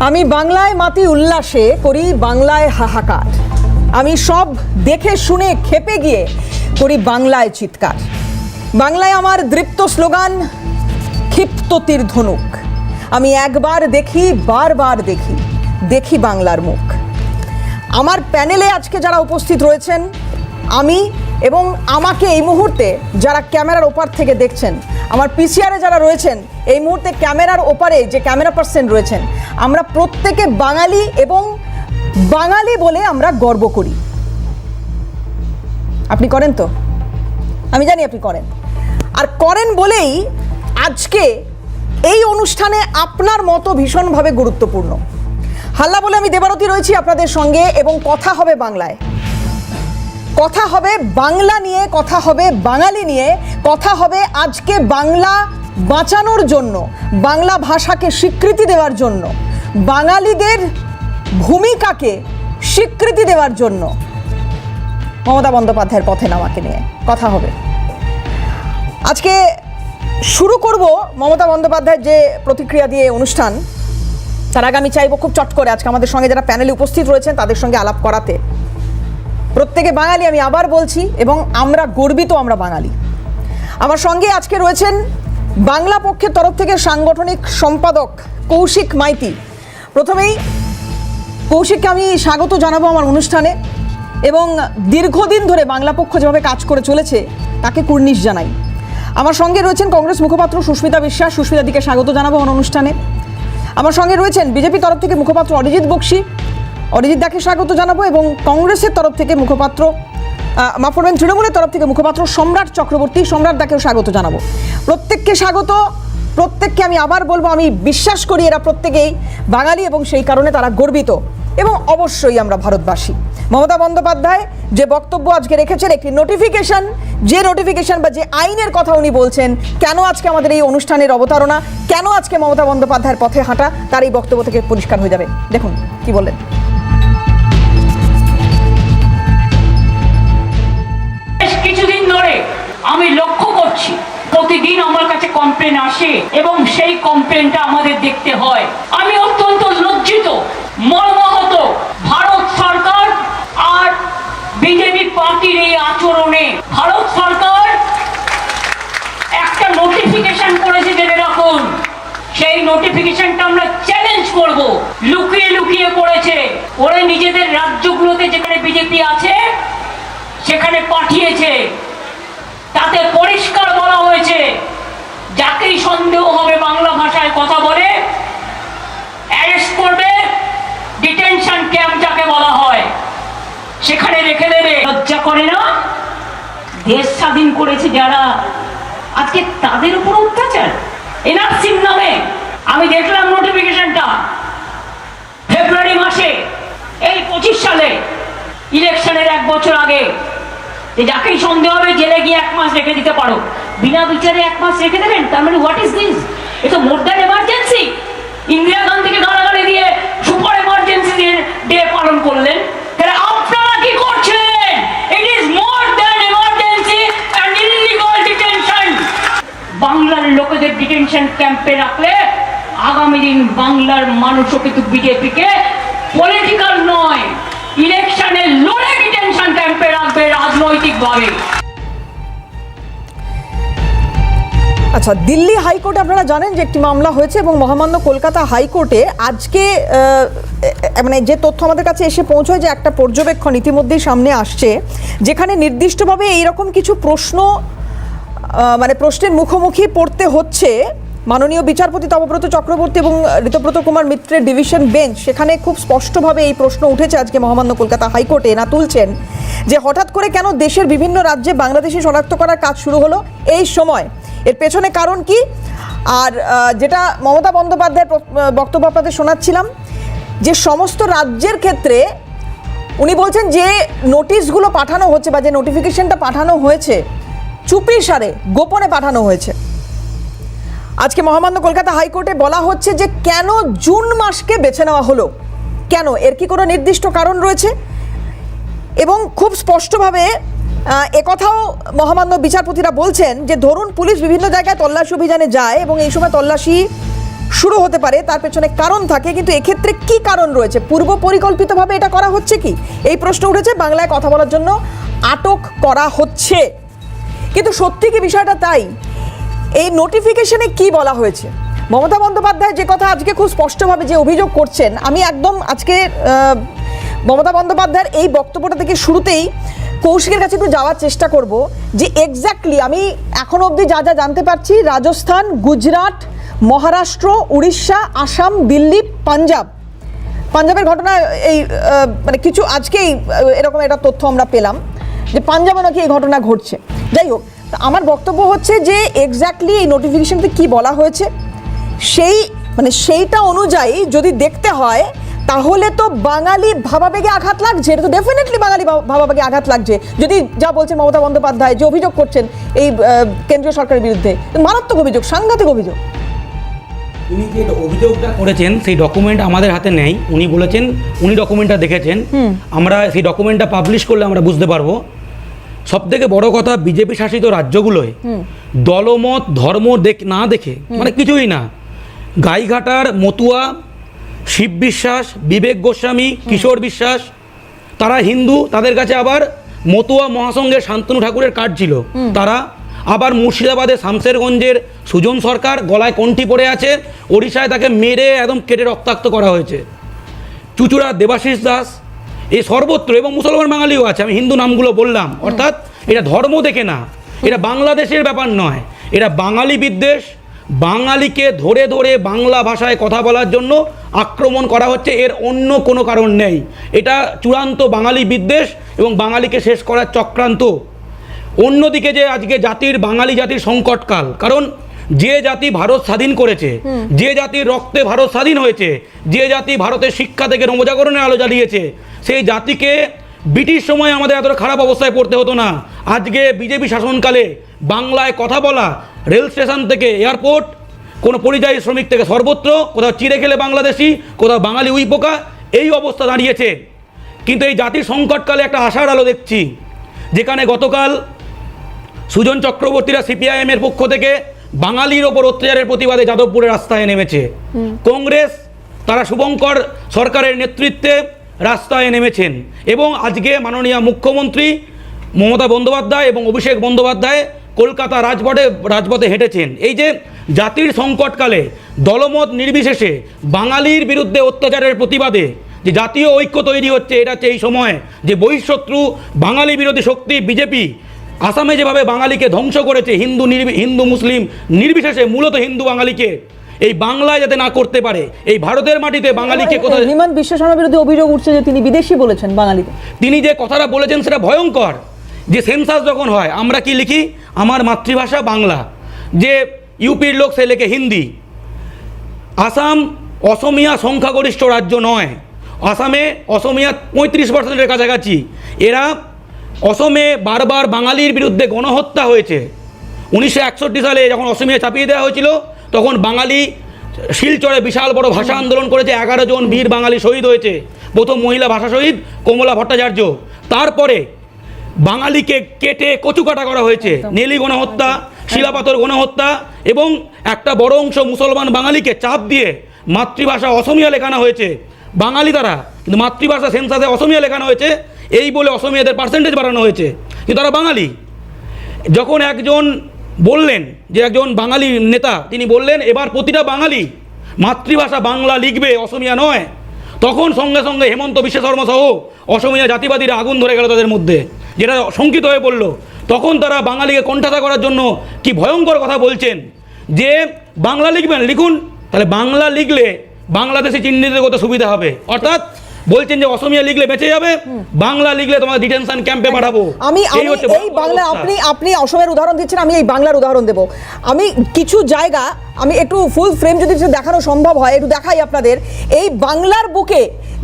আমি বাংলায় মাতি উল্লাসে করি বাংলায় হাহাকার। আমি সব দেখে শুনে খেপে গিয়ে করি বাংলায় চিৎকার। বাংলায় আমার দৃপ্ত স্লোগান, ক্ষিপ্ত তীর ধনুক। আমি একবার দেখি, বারবার দেখি, দেখি বাংলার মুখ। আমার প্যানেলে আজকে যারা উপস্থিত রয়েছেন, আমি এবং আমাকে এই মুহূর্তে যারা ক্যামেরার ওপার থেকে দেখছেন, আমার পিসিআরে যারা রয়েছেন, এই মুহূর্তে ক্যামেরার ওপারে যে ক্যামেরা পার্সন রয়েছেন, আমরা প্রত্যেকে বাঙালি এবং বাঙালি বলে আমরা গর্ব করি। আপনি করেন তো? আমি জানি আপনি করেন, আর করেন বলেই আজকে এই অনুষ্ঠানে আপনার মতো ভীষণভাবে গুরুত্বপূর্ণ। হাল্লা বলে আমি দেবারতী রয়েছি আপনাদের সঙ্গে, এবং কথা হবে বাংলায়, কথা হবে বাংলা নিয়ে, কথা হবে বাঙালি নিয়ে, কথা হবে আজকে বাংলা বাঁচানোর জন্য, বাংলা ভাষাকে স্বীকৃতি দেওয়ার জন্য, বাঙালিদের ভূমিকাকে স্বীকৃতি দেওয়ার জন্য মমতা বন্দ্যোপাধ্যায়ের পথে নামাকে নিয়ে কথা হবে। আজকে শুরু করব মমতা বন্দ্যোপাধ্যায়ের যে প্রতিক্রিয়া দিয়ে অনুষ্ঠান। তার আগে আমি চাইবো খুব চট করে আজকে আমাদের সঙ্গে যারা প্যানেলে উপস্থিত রয়েছেন তাদের সঙ্গে আলাপ করাতে। প্রত্যেকে বাঙালি, আমি আবার বলছি, এবং আমরা গর্বিত, আমরা বাঙালি। আমার সঙ্গে আজকে রয়েছেন বাংলা পক্ষের তরফ থেকে সাংগঠনিক সম্পাদক কৌশিক মাইতি। প্রথমেই কৌশিককে আমি স্বাগত জানাবো আমার অনুষ্ঠানে, এবং দীর্ঘদিন ধরে বাংলা পক্ষ যেভাবে কাজ করে চলেছে তাকে কুর্নিশ জানাই। আমার সঙ্গে রয়েছেন কংগ্রেস মুখপাত্র সুস্মিতা বিশ্বাস। সুস্মিতাদিকে স্বাগত জানাবো আমার অনুষ্ঠানে। আমার সঙ্গে রয়েছেন বিজেপি তরফ থেকে মুখপাত্র অরিজিৎ বক্সি। অরিজিৎ দাকে স্বাগত জানাবো, এবং কংগ্রেসের তরফ থেকে মুখপাত্র, মাফ করবেন, তৃণমূলের তরফ থেকে মুখপাত্র সম্রাট চক্রবর্তী, সম্রাট দাকেও স্বাগত জানাবো। প্রত্যেককে স্বাগত। প্রত্যেককে আমি আবার বলবো, আমি বিশ্বাস করি এরা প্রত্যেকেই বাঙালি এবং সেই কারণে তারা গর্বিত, এবং অবশ্যই আমরা ভারতবাসী। মমতা বন্দ্যোপাধ্যায় যে বক্তব্য আজকে রেখেছেন, একটি নোটিফিকেশন, যে নোটিফিকেশন বা যে আইনের কথা উনি বলছেন, কেন আজকে আমাদের এই অনুষ্ঠানের অবতারণা, কেন আজকে মমতা বন্দ্যোপাধ্যায়ের পথে হাঁটা, তার এই বক্তব্য থেকে পরিষ্কার হয়ে যাবে। দেখুন কি বললেন। কিছুদিন ধরে আমি লক্ষ্য করছি, প্রতিদিন আমার কাছে কমপ্লেন আসে এবং সেই কমপ্লেনটা আমাদের দেখতে হয়। আমি অত্যন্ত লজ্জিত, মর্মাহত। ভারত সরকার আর বিজেপি পার্টির এই আচরণে ভারত সরকার একটা নোটিফিকেশন করেছে, জেনে রাখুন। সেই নোটিফিকেশনটা আমরা চ্যালেঞ্জ করব। লুকিয়ে লুকিয়ে করেছে, ওরা নিজেদের রাজ্যগুলোতে যেখানে বিজেপি আছে সেখানে পাঠিয়েছে। তাতে পরিষ্কার বলা হয়েছে, যাকেই সন্দেহ হবে বাংলা ভাষায় কথা বলে অ্যারেস্ট করবে, ডিটেনশন ক্যাম্প যাকে বলা হয় সেখানে রেখে দেবে। লজ্জা করে না? দেশ স্বাধীন করেছে যারা, আজকে তাদের উপর অত্যাচার এনআরসির নামে। আমি দেখলাম নোটিফিকেশনটা ফেব্রুয়ারি মাসে, এই 25 সালে ইলেকশনের 1 বছর আগে, যে যাকেই সন্দেহ হবে জেলে গিয়ে 1 মাস রেখে দিতে পারো। বিনা বিচারে 1 মাস রেখে দেবেন? তার মানে হোয়াট ইজ দিস? এটা মোর দ্যান এমার্জেন্সি। ইন্দিরা গান্ধীকে গালাগালি দিয়ে সুপার এমার্জেন্সি ডে পালন করলেন। আপনারা কি করছেন? It is more than emergency and illegal detention. বাংলার লোকেদের ডিটেনশন ক্যাম্পে রাখলে আগামী দিন বাংলার মানুষও কিন্তু বিজেপিকে পলিটিক্যাল নয়, ইলেকশনে লড়ে ডিটেনশন ক্যাম্পে রাখবে রাজনৈতিকভাবে। আচ্ছা, দিল্লি হাইকোর্টে আপনারা জানেন যে একটি মামলা হয়েছে, এবং মহামান্য কলকাতা হাইকোর্টে আজকে মানে যে তথ্য আমাদের কাছে এসে পৌঁছয়, যে একটা পর্যবেক্ষণ ইতিমধ্যেই সামনে আসছে, যেখানে নির্দিষ্টভাবে এইরকম কিছু প্রশ্ন, মানে প্রশ্নের মুখোমুখি পড়তে হচ্ছে মাননীয় বিচারপতি তপব্রত চক্রবর্তী এবং ঋতব্রত কুমার মিত্রের ডিভিশন বেঞ্চ। সেখানে খুব স্পষ্টভাবে এই প্রশ্ন উঠেছে আজকে মহামান্য কলকাতা হাইকোর্টে। না তুলছেন যে হঠাৎ করে কেন দেশের বিভিন্ন রাজ্যে বাংলাদেশি শনাক্ত করার কাজ শুরু হলো এই সময়, এর পেছনে কারণ কি? আর যেটা মমতা বন্দ্যোপাধ্যায়ের বক্তব্য আপনাদের শোনাচ্ছিলাম, যে সমস্ত রাজ্যের ক্ষেত্রে উনি বলছেন যে নোটিশগুলো পাঠানো হচ্ছে বা যে নোটিফিকেশনটা পাঠানো হয়েছে চুপি সারে, গোপনে পাঠানো হয়েছে। আজকে মহামান্য কলকাতা হাইকোর্টে বলা হচ্ছে যে কেন জুন মাসকে বেছে নেওয়া হলো, কেন, এর কি কোনো নির্দিষ্ট কারণ রয়েছে? এবং খুব স্পষ্টভাবে একথাও মহামান্য বিচারপতিরা বলছেন যে ধরুন পুলিশ বিভিন্ন জায়গায় তল্লাশি অভিযানে যায় এবং এই সময় তল্লাশি শুরু হতে পারে, তার পেছনে কারণ থাকে, কিন্তু এক্ষেত্রে কি কারণ রয়েছে? পূর্ব পরিকল্পিতভাবে এটা করা হচ্ছে কি? এই প্রশ্ন উঠেছে। বাংলায় কথা বলার জন্য আটক করা হচ্ছে, কিন্তু সত্যি কি বিষয়টা তাই? এই নোটিফিকেশনে কি বলা হয়েছে? মমতা বন্দ্যোপাধ্যায় যে কথা আজকে খুব স্পষ্টভাবে যে অভিযোগ করছেন, আমি একদম আজকে মমতা বন্দ্যোপাধ্যায়ের এই বক্তব্যটা থেকে শুরুতেই কৌশিকের কাছে একটু যাওয়ার চেষ্টা করব যে এক্স্যাক্টলি আমি এখনো অবধি যা যা জানতে পারছি, রাজস্থান, গুজরাট, মহারাষ্ট্র, উড়িষ্যা, আসাম, দিল্লি, পাঞ্জাবের ঘটনা এই মানে কিছু আজকেই এরকম একটা তথ্য আমরা পেলাম যে পাঞ্জাবে নাকি এই ঘটনা ঘটছে। যাই হোক, আমার বক্তব্য হচ্ছে যে এক্স্যাক্টলি এই নোটিফিকেশনতে কি বলা হয়েছে সেইটা অনুযায়ী যদি দেখতে হয়, তাহলে তো বাঙালি ভাবাবেগে আঘাত লাগছে। এটা তো ডেফিনেটলি বাঙালি ভাবাবেগে আঘাত লাগছে যদি যা বলছেন মমতা বন্দ্যোপাধ্যায়, যে অভিযোগ করছেন এই কেন্দ্রীয় সরকারের বিরুদ্ধে, মারাত্মক অভিযোগ, সাংঘাতিক অভিযোগ। উনি যে অভিযোগটা করেছেন সেই ডকুমেন্ট আমাদের হাতে নেই। উনি বলেছেন উনি ডকুমেন্টটা দেখেছেন, আমরা সেই ডকুমেন্টটা পাবলিশ করলে আমরা বুঝতে পারবো। সবথেকে বড় কথা, বিজেপি শাসিত রাজ্যগুলোয় দলমত ধর্ম না দেখে মানে কিছুই না, গাইঘাটার মতুয়া, শিব বিশ্বাস, বিবেক গোস্বামী, কিশোর বিশ্বাস, তারা হিন্দু, তাদের কাছে আবার মতুয়া মহাসংঘের শান্তনু ঠাকুরের কার্ড ছিল। তারা আবার মুর্শিদাবাদে শামশেরগঞ্জের সুজন সরকার গলায় কণ্ঠি পড়ে আছে, ওড়িশায় তাকে মেরে একদম কেটে রক্তাক্ত করা হয়েছে। চুচুড়া দেবাশিস দাস, এই সর্বত্র, এবং মুসলমান বাঙালিও আছে। আমি হিন্দু নামগুলো বললাম, অর্থাৎ এটা ধর্ম দেখে না, এটা বাংলাদেশের ব্যাপার নয়, এটা বাঙালি বিদ্বেষ। বাঙালিকে ধরে ধরে বাংলা ভাষায় কথা বলার জন্য আক্রমণ করা হচ্ছে, এর অন্য কোনো কারণ নেই। এটা চূড়ান্ত বাঙালি বিদ্বেষ এবং বাঙালিকে শেষ করার চক্রান্ত। অন্যদিকে যে আজকে বাঙালি জাতির সংকটকাল, কারণ যে জাতি ভারত স্বাধীন করেছে, যে জাতির রক্তে ভারত স্বাধীন হয়েছে, যে জাতি ভারতের শিক্ষা থেকে নবজাগরণের আলো জ্বালিয়েছে, সেই জাতিকে ব্রিটিশ সময় আমাদের এতটা খারাপ অবস্থায় পড়তে হতো না। আজকে বিজেপি শাসনকালে বাংলায় কথা বলা, রেল স্টেশন থেকে এয়ারপোর্ট, কোনো পরিযায়ী শ্রমিক থেকে সর্বত্র, কোথাও চিড়ে খেলে বাংলাদেশি, কোথাও বাঙালি উইপোকা, এই অবস্থা দাঁড়িয়েছে। কিন্তু এই জাতির সংকটকালে একটা আশার আলো দেখছি, যেখানে গতকাল সুজন চক্রবর্তীরা সিপিআইএমের পক্ষ থেকে বাঙালির ওপর অত্যাচারের প্রতিবাদে যাদবপুরে রাস্তায় নেমেছে। কংগ্রেস তারা শুভঙ্কর সরকারের নেতৃত্বে রাস্তায় নেমেছেন, এবং আজকে মাননীয় মুখ্যমন্ত্রী মমতা বন্দ্যোপাধ্যায় এবং অভিষেক বন্দ্যোপাধ্যায় কলকাতা রাজপথে হেঁটেছেন। এই যে জাতির সংকটকালে দলমত নির্বিশেষে বাঙালির বিরুদ্ধে অত্যাচারের প্রতিবাদে যে জাতীয় ঐক্য তৈরি হচ্ছে, এটা হচ্ছে এই সময় যে বহিঃশত্রু বাঙালি বিরোধী শক্তি বিজেপি আসামে যেভাবে বাঙালিকে ধ্বংস করেছে, হিন্দু মুসলিম নির্বিশেষে, মূলত হিন্দু বাঙালিকে এই বাংলায় যাতে না করতে পারে, এই ভারতের মাটিতে বাঙালিকে কোথায় হিমন্ত বিশ্ব শর্মার বিরুদ্ধে অভিযোগ উঠছে যে তিনি বিদেশি বলেছেন বাঙালিকে। তিনি যে কথাটা বলেছেন সেটা ভয়ঙ্কর। যে সেন্সাস যখন হয় আমরা কি লিখি, আমার মাতৃভাষা বাংলা, যে ইউপির লোক সে লেখে হিন্দি। আসাম অসমিয়া সংখ্যাগরিষ্ঠ রাজ্য নয়, আসামে অসমিয়া 35%-এর কাছাকাছি। এরা অসমে বারবার বাঙালির বিরুদ্ধে গণহত্যা হয়েছে। 1961 সালে যখন অসমিয়া চাপিয়ে দেওয়া হয়েছিল, তখন বাঙালি শিলচরে বিশাল বড় ভাষা আন্দোলন করেছে, 11 জন বীর বাঙালি শহীদ হয়েছে। প্রথম মহিলা ভাষা শহীদ কমলা ভট্টাচার্য। তারপরে বাঙালিকে কেটে কচুকাটা করা হয়েছে, নেলি গণহত্যা, শিলাপাথর গণহত্যা, এবং একটা বড় অংশ মুসলমান বাঙালিকে চাপ দিয়ে মাতৃভাষা অসমিয়া লেখানো হয়েছে। বাঙালি তারা, কিন্তু মাতৃভাষা সেন্সাসে অসমিয়া লেখানো হয়েছে, এই বলে অসমিয়াদের পার্সেন্টেজ বাড়ানো হয়েছে, কিন্তু তারা বাঙালি। যখন একজন বললেন, যে একজন বাঙালি নেতা, তিনি বললেন এবার প্রতিটা বাঙালি মাতৃভাষা বাংলা লিখবে, অসমিয়া নয়, তখন সঙ্গে সঙ্গে হেমন্ত বিশ্ব শর্মা সহ অসমিয়া জাতিবাদীরা আগুন ধরে গেল তাদের মধ্যে, যেটা শঙ্কিত হয়ে পড়ল। তখন তারা বাঙালিকে কণ্ঠাসা করার জন্য কি ভয়ঙ্কর কথা বলছেন, যে বাংলা লিখবেন, লিখুন, তাহলে বাংলা লিখলে বাংলাদেশে চিহ্নিত করতে সুবিধা হবে। অর্থাৎ বলছেন যে অসমিয়া লিখলে বেঁচে যাবে, বাংলা লিখলে তোমার ডিটেনশন ক্যাম্পে পাঠাবো। এই বাংলা, আপনি অসমের উদাহরণ দিচ্ছেন, আমি এই বাংলার উদাহরণ দেব। আমি কিছু জায়গা, আমি একটু ফুল ফ্রেম যদি দেখানো সম্ভব হয় একটু দেখাই আপনাদের। এই বাংলার বুকে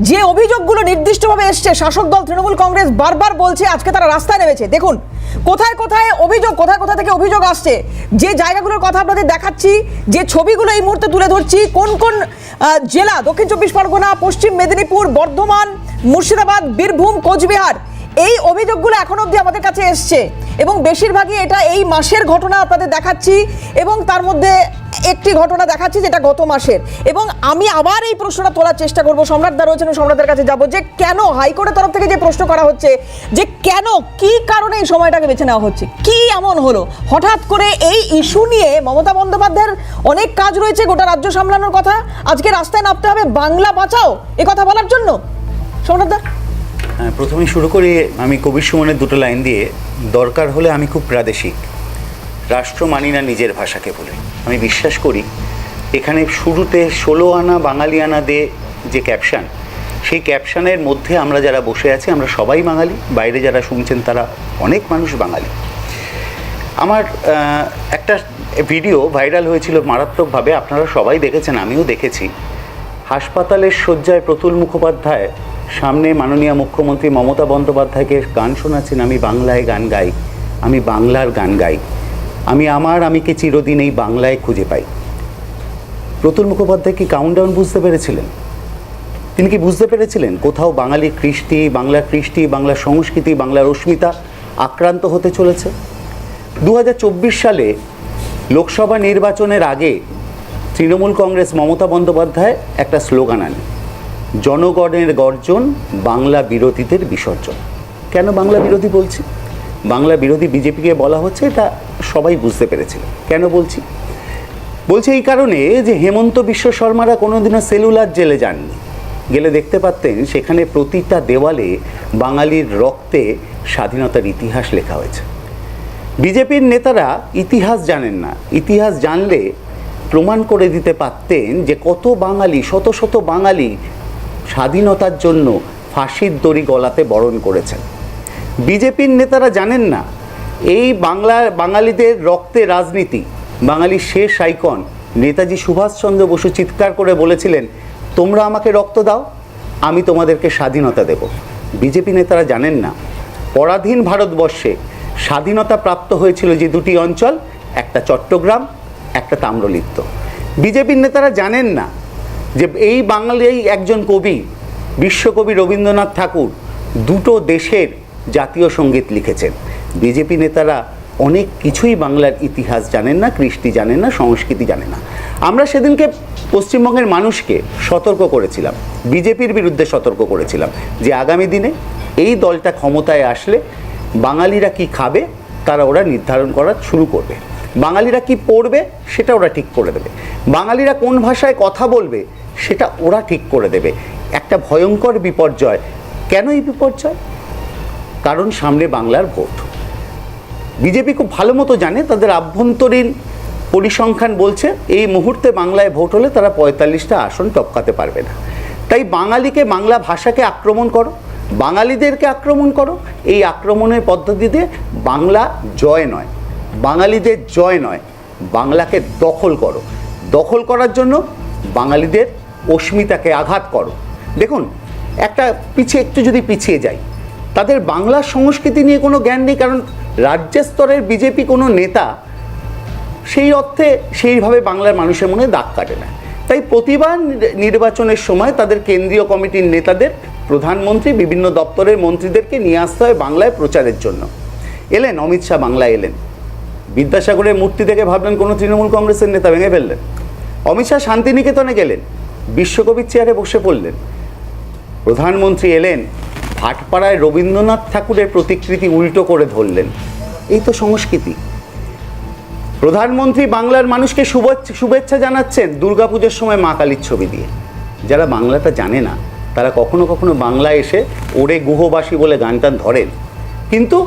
যে অভিযোগগুলো নির্দিষ্টভাবে এসছে, শাসক দল তৃণমূল কংগ্রেস বারবার বলছে, আজকে তারা রাস্তায় নেমেছে। দেখুন কোথায় কোথায় অভিযোগ, কোথায় কোথা থেকে অভিযোগ আসছে, যে জায়গাগুলোর কথা আপনাদের দেখাচ্ছি, যে ছবিগুলো এই মুহূর্তে তুলে ধরছি। কোন কোন জেলা, দক্ষিণ 24 পরগনা, পশ্চিম মেদিনীপুর, বর্ধমান, মুর্শিদাবাদ, বীরভূম, কোচবিহার, এই অভিযোগগুলো এখন অবধি আমাদের কাছে এসছে, এবং বেশিরভাগই এটা এই মাসের ঘটনা আপনাদের দেখাচ্ছি। এবং তার মধ্যে একটি ঘটনা দেখাচ্ছি যেটা গত মাসের, এবং আমি আবার এই প্রশ্নটা তোলার চেষ্টা করবো, সম্রাটদা রয়েছেন, সম্রাটদের কাছে যাব, যে কেন হাইকোর্টের তরফ থেকে যে প্রশ্ন করা হচ্ছে যে কেন, কি কারণে এই সময়টাকে বেছে নেওয়া হচ্ছে, কি এমন হলো হঠাৎ করে এই ইস্যু নিয়ে মমতা বন্দ্যোপাধ্যায়ের অনেক কাজ রয়েছে, গোটা রাজ্য সামলানোর কথা, আজকে রাস্তায় নামতে হবে বাংলা বাঁচাও এ কথা বলার জন্য। সম্রাটদা, প্রথমে শুরু করি আমি কবির সুমনের দুটো লাইন দিয়ে, দরকার হলে আমি খুব প্রাদেশিক, রাষ্ট্র মানি না নিজের ভাষাকে বলে। আমি বিশ্বাস করি এখানে শুরুতে 16 আনা বাঙালিয়ানা দে যে ক্যাপশন, সেই ক্যাপশনের মধ্যে আমরা যারা বসে আছি আমরা সবাই বাঙালি, বাইরে যারা শুনছেন তারা অনেক মানুষ বাঙালি। আমার একটা ভিডিও ভাইরাল হয়েছিল মারাত্মকভাবে, আপনারা সবাই দেখেছেন, আমিও দেখেছি। হাসপাতালের শয্যায় প্রতুল মুখোপাধ্যায় সামনে মাননীয় মুখ্যমন্ত্রী মমতা বন্দ্যোপাধ্যায়কে গান শোনাচ্ছেন, আমি বাংলায় গান গাই, আমি বাংলার গান গাই, আমিকে চিরদিন এই বাংলায় খুঁজে পাই। প্রতুল মুখোপাধ্যায় কি কাউন্টডাউন বুঝতে পেরেছিলেন? তিনি কি বুঝতে পেরেছিলেন কোথাও বাঙালি কৃষ্টি, বাংলার কৃষ্টি, বাংলার সংস্কৃতি, বাংলার অস্মিতা আক্রান্ত হতে চলেছে? 2024 সালে লোকসভা নির্বাচনের আগে তৃণমূল কংগ্রেস মমতা বন্দ্যোপাধ্যায় একটা স্লোগান আনে, জনগণের গর্জন, বাংলা বিরোধীদের বিসর্জন। কেন বাংলা বিরোধী বলছি? বাংলা বিরোধী বিজেপিকে বলা হচ্ছে, এটা সবাই বুঝতে পেরেছিল। কেন বলছি এই কারণে যে হেমন্ত বিশ্ব শর্মারা কোনোদিনও সেলুলার জেলে যাননি, গেলে দেখতে পারতেন সেখানে প্রতিটা দেওয়ালে বাঙালির রক্তে স্বাধীনতার ইতিহাস লেখা হয়েছে। বিজেপির নেতারা ইতিহাস জানেন না, ইতিহাস জানলে প্রমাণ করে দিতে পারতেন যে কত বাঙালি, শত শত বাঙালি স্বাধীনতার জন্য ফাঁসির দড়ি গলাতে বরণ করেছেন। বিজেপির নেতারা জানেন না এই বাঙালিদের রক্তে রাজনীতি। বাঙালির শেষ আইকন নেতাজি সুভাষচন্দ্র বসু চিৎকার করে বলেছিলেন, তোমরা আমাকে রক্ত দাও, আমি তোমাদেরকে স্বাধীনতা দেব। বিজেপি নেতারা জানেন না পরাধীন ভারতবর্ষে স্বাধীনতা প্রাপ্ত হয়েছিল যে দুটি অঞ্চল, একটা চট্টগ্রাম, একটা তাম্রলিপ্ত। বিজেপির নেতারা জানেন না যে এই বাঙালি একজন কবি, বিশ্বকবি রবীন্দ্রনাথ ঠাকুর দুটো দেশের জাতীয় সঙ্গীত লিখেছেন। বিজেপি নেতারা অনেক কিছুই বাংলার ইতিহাস জানেন না, কৃষ্টি জানেন না, সংস্কৃতি জানেন না। আমরা সেদিনকে পশ্চিমবঙ্গের মানুষকে সতর্ক করেছিলাম, বিজেপির বিরুদ্ধে সতর্ক করেছিলাম যে আগামী দিনে এই দলটা ক্ষমতায় আসলে বাঙালিরা কি খাবে তারা ওরা নির্ধারণ করা শুরু করবে, বাঙালিরা কি পড়বে সেটা ওরা ঠিক করে দেবে, বাঙালিরা কোন ভাষায় কথা বলবে সেটা ওরা ঠিক করে দেবে। একটা ভয়ঙ্কর বিপর্যয়। কেন এই বিপর্যয়? কারণ সামনে বাংলার ভোট। বিজেপি খুব ভালো মতো জানে, তাদের আভ্যন্তরীণ পরিসংখ্যান বলছে এই মুহূর্তে বাংলায় ভোট হলে তারা 45টা আসন টপকাতে পারবে না। তাই বাঙালিকে, বাংলা ভাষাকে আক্রমণ করো, বাঙালিদেরকে আক্রমণ করো। এই আক্রমণের পদ্ধতিতে বাংলা জয় নয়, বাঙালিদের জয় নয়, বাংলাকে দখল করো। দখল করার জন্য বাঙালিদের অস্মিতাকে আঘাত করো। দেখুন, একটা একটু যদি পিছিয়ে যাই, তাদের বাংলা সংস্কৃতি নিয়ে কোনো জ্ঞান নেই, কারণ রাজ্য স্তরের বিজেপি কোনো নেতা সেই অর্থে সেইভাবে বাংলার মানুষের মনে দাগ কাটে না। তাই প্রতিবার নির্বাচনের সময় তাদের কেন্দ্রীয় কমিটির নেতাদের, প্রধানমন্ত্রী, বিভিন্ন দপ্তরের মন্ত্রীদেরকে নিয়ে আসতে হয় বাংলায় প্রচারের জন্য। এলেন অমিত শাহ, বাংলায় এলেন, বিদ্যাসাগরের মূর্তি থেকে ভাবলেন কোনো তৃণমূল কংগ্রেসের নেতা ভেঙে ফেললেন। অমিত শাহ শান্তিনিকেতনে গেলেন, বিশ্বকবির চেয়ারে বসে পড়লেন। প্রধানমন্ত্রী এলেন, ভাটপাড়ায় রবীন্দ্রনাথ ঠাকুরের প্রতিকৃতি উল্টো করে ধরলেন। এই তো সংস্কৃতি। প্রধানমন্ত্রী বাংলার মানুষকে শুভেচ্ছা জানাচ্ছেন দুর্গাপুজোর সময় মা কালীর ছবি দিয়ে। যারা বাংলাটা জানে না তারা কখনো কখনো বাংলায় এসে ওরে গুহবাসী বলে গান টান ধরেন, কিন্তু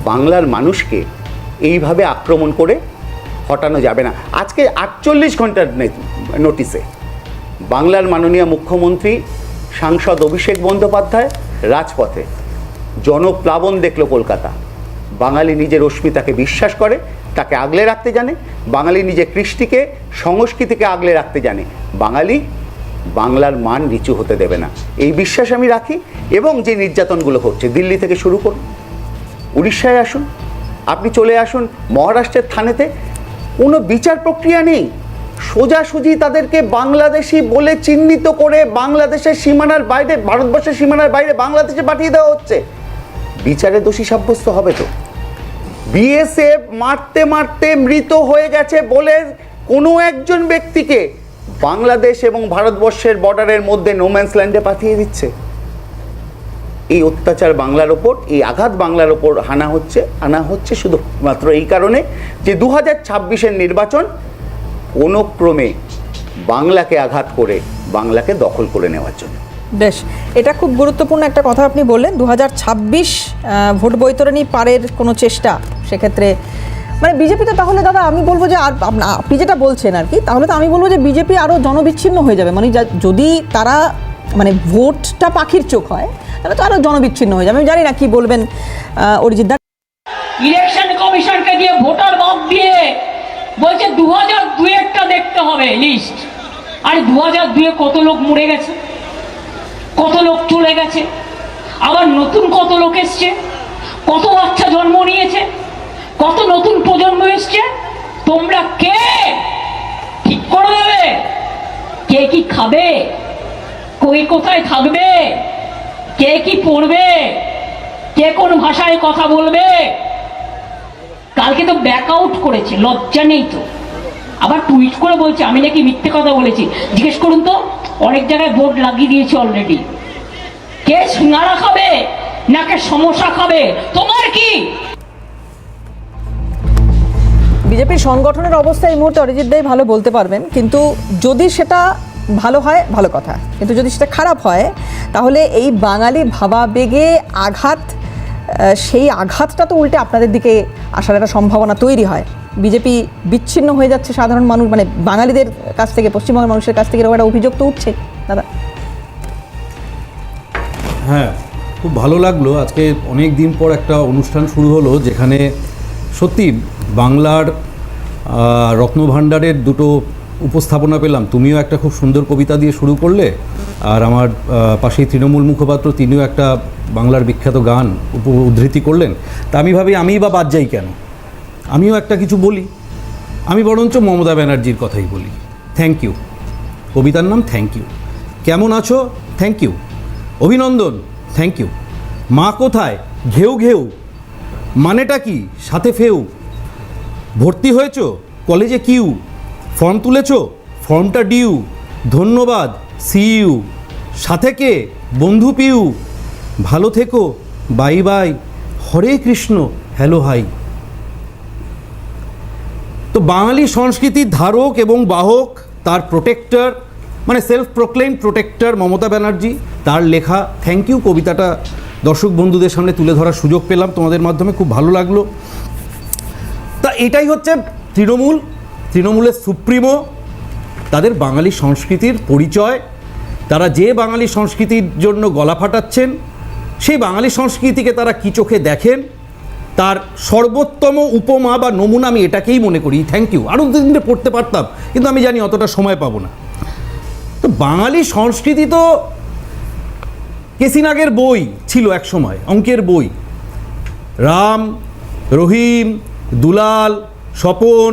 বাংলার মানুষকে এইভাবে আক্রমণ করে হটানো যাবে না। আজকে 48 ঘন্টার নোটিশে বাংলার মাননীয় মুখ্যমন্ত্রী সাংসদ অভিষেক বন্দ্যোপাধ্যায় রাজপথে জনপ্লাবন দেখল কলকাতা। বাঙালি নিজের অস্মিতাকে বিশ্বাস করে, তাকে আগলে রাখতে জানে, বাঙালি নিজের কৃষ্টিকে, সংস্কৃতিকে আগলে রাখতে জানে। বাঙালি বাংলার মান নিচু হতে দেবে না, এই বিশ্বাস আমি রাখি। এবং যে নির্যাতনগুলো হচ্ছে, দিল্লি থেকে শুরু করুন, উড়িষ্যায় আসুন, আপনি চলে আসুন মহারাষ্ট্রের থানেতে, কোনো বিচার প্রক্রিয়া নেই, সোজাসুজি তাদেরকে বাংলাদেশি বলে চিহ্নিত করে বাংলাদেশের সীমানার বাইরে, ভারতবর্ষের সীমানার বাইরে বাংলাদেশে পাঠিয়ে দেওয়া হচ্ছে। বিচারে দোষী সাব্যস্ত হবে তো? বিএসএফ মারতে মারতে মৃত হয়ে গেছে বলে কোনো একজন ব্যক্তিকে বাংলাদেশ এবং ভারতবর্ষের বর্ডারের মধ্যে নোম্যান্স ল্যান্ডে পাঠিয়ে দিচ্ছে। এই অত্যাচার বাংলার ওপর, এই আঘাত বাংলার ওপর আনা হচ্ছে শুধুমাত্র এই কারণে যে 2026-এর নির্বাচন কোনো ক্রমে বাংলাকে আঘাত করে বাংলাকে দখল করে নেওয়ার জন্য। বেশ, এটা খুব গুরুত্বপূর্ণ একটা কথা আপনি বললেন। 2026 ভোট বৈতরণী পারের কোনো চেষ্টা, সেক্ষেত্রে মানে বিজেপি তো তাহলে দাদা আমি বলবো যে আর আপনি যেটা বলছেন আর কি, তাহলে তো আমি বলবো যে বিজেপি আরও জনবিচ্ছিন্ন হয়ে যাবে। মানে যদি তারা মানে ভোটটা পাখির চোখ হয় তাহলে তো আরও জনবিচ্ছিন্ন হয়ে যাবে। আমি জানি না কি বলবেন অরিজিৎ দা। ইলেকশন কমিশনকে দিয়ে ভোটার বাদ দিয়ে বলছে 2002-এরটা দেখতে হবে লিস্ট। আর 2002-এ কত লোক মরে গেছে, কত লোক চলে গেছে, আবার নতুন কত লোক এসছে, কত বাচ্চা জন্ম নিয়েছে, কত নতুন প্রজন্ম এসছে। তোমরা কে ঠিক করে দেবে কে কি খাবে, কই কোথায় থাকবে, কে কি পড়বে, কে কোন ভাষায় কথা বলবে? কালকে তো ব্যাক আউট করেছে, লজ্জা নেই তো, আবার টুইট করে বলছে আমি নাকি মিথ্যে কথা বলেছি। জিজ্ঞেস করুন তো, অনেক জায়গায় বোর্ড লাগিয়ে দিয়েছে অলরেডি। কে সিঙ্গারা খাবে নাকি সমস্যা খাবে, তোমার কি? বিজেপির সংগঠনের অবস্থা এই মুহূর্তে অরিজিৎ দাই ভালো বলতে পারবেন, কিন্তু যদি সেটা ভালো হয় ভালো কথা, কিন্তু যদি সেটা খারাপ হয় তাহলে এই বাঙালি ভাবাবেগে আঘাত, সেই আঘাতটা তো উল্টে আপনাদের দিকে আসার একটা সম্ভাবনা তৈরি হয়। বিজেপি বিচ্ছিন্ন হয়ে যাচ্ছে সাধারণ মানুষ, মানে বাঙালিদের কাছ থেকে, পশ্চিমবঙ্গের মানুষের কাছ থেকে এরকম একটা অভিযোগ তো উঠছে দাদা। হ্যাঁ, খুব ভালো লাগলো। আজকে অনেক দিন পর একটা অনুষ্ঠান শুরু হলো যেখানে সত্যি বাংলার রত্নভাণ্ডারের দুটো উপস্থাপনা পেলাম। তুমিও একটা খুব সুন্দর কবিতা দিয়ে শুরু করলে, আর আমার পাশেই তৃণমূল মুখপাত্র তিনিও একটা বাংলার বিখ্যাত গান উদ্ধৃতি করলেন। তা আমি ভাবি আমিই বা বাদ যাই কেন, আমিও একটা কিছু বলি। আমি বরঞ্চ মমতা ব্যানার্জির কথাই বলি। থ্যাংক ইউ, কবিতার নাম থ্যাংক ইউ। কেমন আছো? Thank you. অভিনন্দন, থ্যাংক ইউ। মা কোথায়? ঘেউ ঘেউ। মানেটা কি? সাথে ফেউ। ভর্তি হয়েছো? কলেজে কিউ। ফর্ম তুলেছো? ফর্মটা ডিউ। ধন্যবাদ, সি ইউ। সাথে কে? বন্ধু পিউ। ভালো থেকো, বাই বাই। হরে কৃষ্ণ, হ্যালো হাই। তো বাঙালি সংস্কৃতির ধারক এবং বাহক, তার প্রোটেক্টর, মানে সেলফ প্রোক্লেইম প্রোটেক্টর মমতা ব্যানার্জি, তার লেখা থ্যাংক ইউ কবিতাটা দর্শক বন্ধুদের সামনে তুলে ধরার সুযোগ পেলাম তোমাদের মাধ্যমে, খুব ভালো লাগলো। তা এটাই হচ্ছে তৃণমূলের সুপ্রিমো, তাদের বাঙালি সংস্কৃতির পরিচয়। তারা যে বাঙালি সংস্কৃতির জন্য গলা ফাটাচ্ছেন, সেই বাঙালি সংস্কৃতিকে তারা কী চোখে দেখেন, তার সর্বোত্তম উপমা বা নমুনা আমি এটাকেই মনে করি। Thank you. আরও দিনে পড়তে পারতাম, কিন্তু আমি জানি অতটা সময় পাবো না। তো বাঙালি সংস্কৃতি তো কেসিনাগের বই ছিল এক সময়, অঙ্কের বই। রাম, রহিম, দুলাল, স্বপন,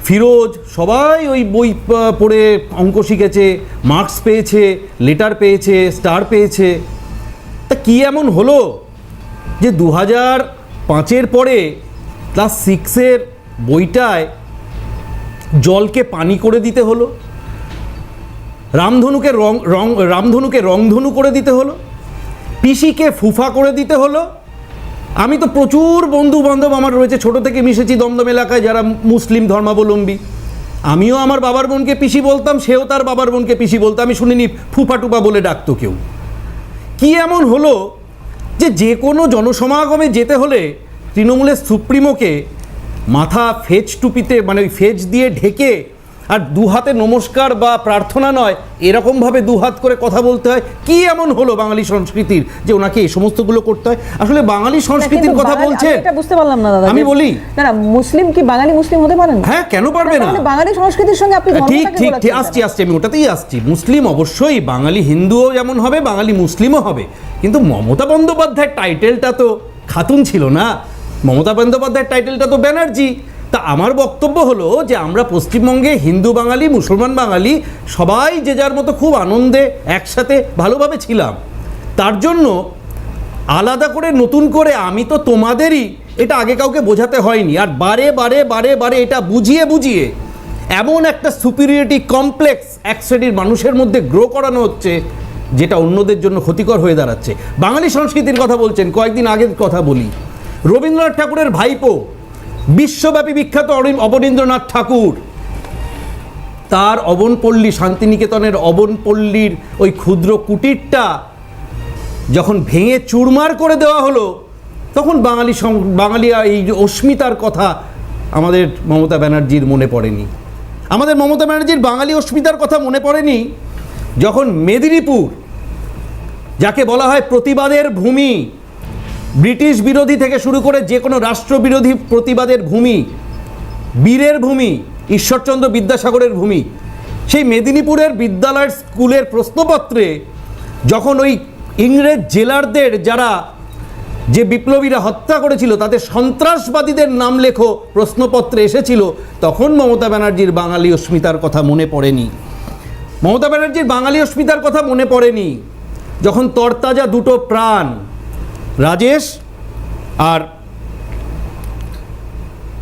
ফিরোজ সবাই ওই বই পড়ে অঙ্ক শিখেছে, মার্কস পেয়েছে, লেটার পেয়েছে, স্টার পেয়েছে। তা কী এমন হলো যে 2005-এর পরে ক্লাস 6-এর বইটায় জলকে পানি করে দিতে হলো, রামধনুকে রংধনু করে দিতে হলো, পিসিকে ফুফা করে দিতে হলো। আমি তো প্রচুর বন্ধু বান্ধব আমার রয়েছে, ছোট থেকে মিশেছি দমদম এলাকায় যারা মুসলিম ধর্মাবলম্বী। আমিও আমার বাবার বোনকে পিসি বলতাম, সেও তার বাবার বোনকে পিসি বলতো। আমি শুনিনি ফুফা টুপা বলে ডাকতো কেউ। কি এমন হলো যে কোনো জনসমাগমে যেতে হলে তৃণমূলের সুপ্রিমোকে মাথা ফেজ টুপিতে, মানে ওই ফেজ দিয়ে ঢেকে, আর দু হাতে নমস্কার বা প্রার্থনা নয়, এরকমভাবে দু হাত করে কথা বলতে হয়? কি এমন হলো বাঙালি সংস্কৃতির যে ওনাকে এই সমস্তগুলো করতে হয়? আসলে বাঙালি সংস্কৃতির কথা বলছেন, এটা বুঝতে পারলাম না দাদা। আমি বলি না, মুসলিম কি বাঙালি মুসলিম হতে পারেন? হ্যাঁ, কেন পারবে না? বাঙালি সংস্কৃতির সঙ্গে আপনি ঠিক ঠিক ঠিক আসছি, আমি ওটাতেই আসছি। মুসলিম অবশ্যই, বাঙালি হিন্দুও যেমন হবে, বাঙালি মুসলিমও হবে। কিন্তু মমতা বন্দ্যোপাধ্যায়ের টাইটেলটা তো খাতুন ছিল না, মমতা বন্দ্যোপাধ্যায়ের টাইটেলটা তো ব্যানার্জি। তা আমার বক্তব্য হলো যে আমরা পশ্চিমবঙ্গে হিন্দু বাঙালি, মুসলমান বাঙালি সবাই যে যার মতো খুব আনন্দে একসাথে ভালোভাবে ছিলাম। তার জন্য আলাদা করে নতুন করে আমি তো তোমাদেরই, এটা আগে কাউকে বোঝাতে হয়নি। আর বারে বারে বারে বারে এটা বুঝিয়ে বুঝিয়ে এমন একটা সুপিরিয়রিটি কমপ্লেক্স এক শ্রেণীর মানুষের মধ্যে গ্রো করানো হচ্ছে, যেটা অন্যদের জন্য ক্ষতিকর হয়ে দাঁড়াচ্ছে। বাঙালি সংস্কৃতির কথা বলছেন, কয়েকদিন আগের কথা বলি, রবীন্দ্রনাথ ঠাকুরের ভাইপো, বিশ্বব্যাপী বিখ্যাত অবনীন্দ্রনাথ ঠাকুর, তার অবনপল্লী, শান্তিনিকেতনের অবনপল্লীর ওই ক্ষুদ্র কুটিরটা যখন ভেঙে চুরমার করে দেওয়া হলো, তখন বাঙালি এই যে অস্মিতার কথা আমাদের মমতা ব্যানার্জির মনে পড়েনি। আমাদের মমতা ব্যানার্জির বাঙালি অস্মিতার কথা মনে পড়েনি যখন মেদিনীপুর, যাকে বলা হয় প্রতিবাদের ভূমি, ব্রিটিশ বিরোধী থেকে শুরু করে যে কোনো রাষ্ট্রবিরোধী প্রতিবাদের ভূমি, বীরের ভূমি, ঈশ্বরচন্দ্র বিদ্যাসাগরের ভূমি, সেই মেদিনীপুরের বিদ্যালয়ের স্কুলের প্রশ্নপত্রে যখন ওই ইংরেজ জেলারদের যারা যে বিপ্লবীরা হত্যা করেছিল তাদের সন্ত্রাসবাদীদের নাম লেখো প্রশ্নপত্রে এসেছিল, তখন মমতা ব্যানার্জির বাঙালি অস্মিতার কথা মনে পড়েনি। মমতা ব্যানার্জির বাঙালি অস্মিতার কথা মনে পড়েনি যখন তরতাজা দুটো প্রাণ, রাজেশ আর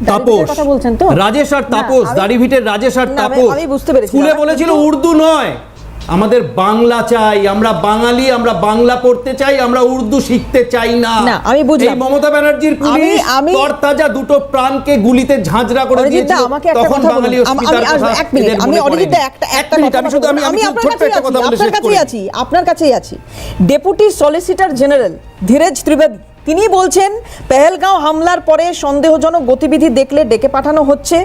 তাপস, কথা বলছেন তো? রাজেশ আর তাপস, দাড়িভিটের রাজেশ আর না, তাপস আমি বুঝতে পেরেছি। স্কুলে বলেছিল উর্দু নয়, আমাদের বাংলা চাই, আমরা বাঙালি, আমরা বাংলা পড়তে চাই, আমরা উর্দু শিখতে চাই না। না, আমি বুঝলাম। এই মমতা ব্যানার্জির পুলিশ তরতাজা দুটো প্রাণকে গুলিতে ঝাঁঝরা করে দিয়েছিল, আমাকে একটা তখন কথা বাঙালি বলুন। অস্মিতার কথা এক মিনিট, এদের আমি মনে অরিজিৎ পড়েনি। একটা মিনিট, আমি শুধু আমি আপনার ছোট্ট একটা কথা বলে শেষ করি। আপনার কাছেই আছি। ডেপুটি সলিসিটর জেনারেল ধীরেজ ত্রিবেদী তিনি বলছেন, পেহেলগাঁও হামলার পরে সন্দেহজনক গতিবিধি দেখলে ডেকে পাঠানো হচ্ছে।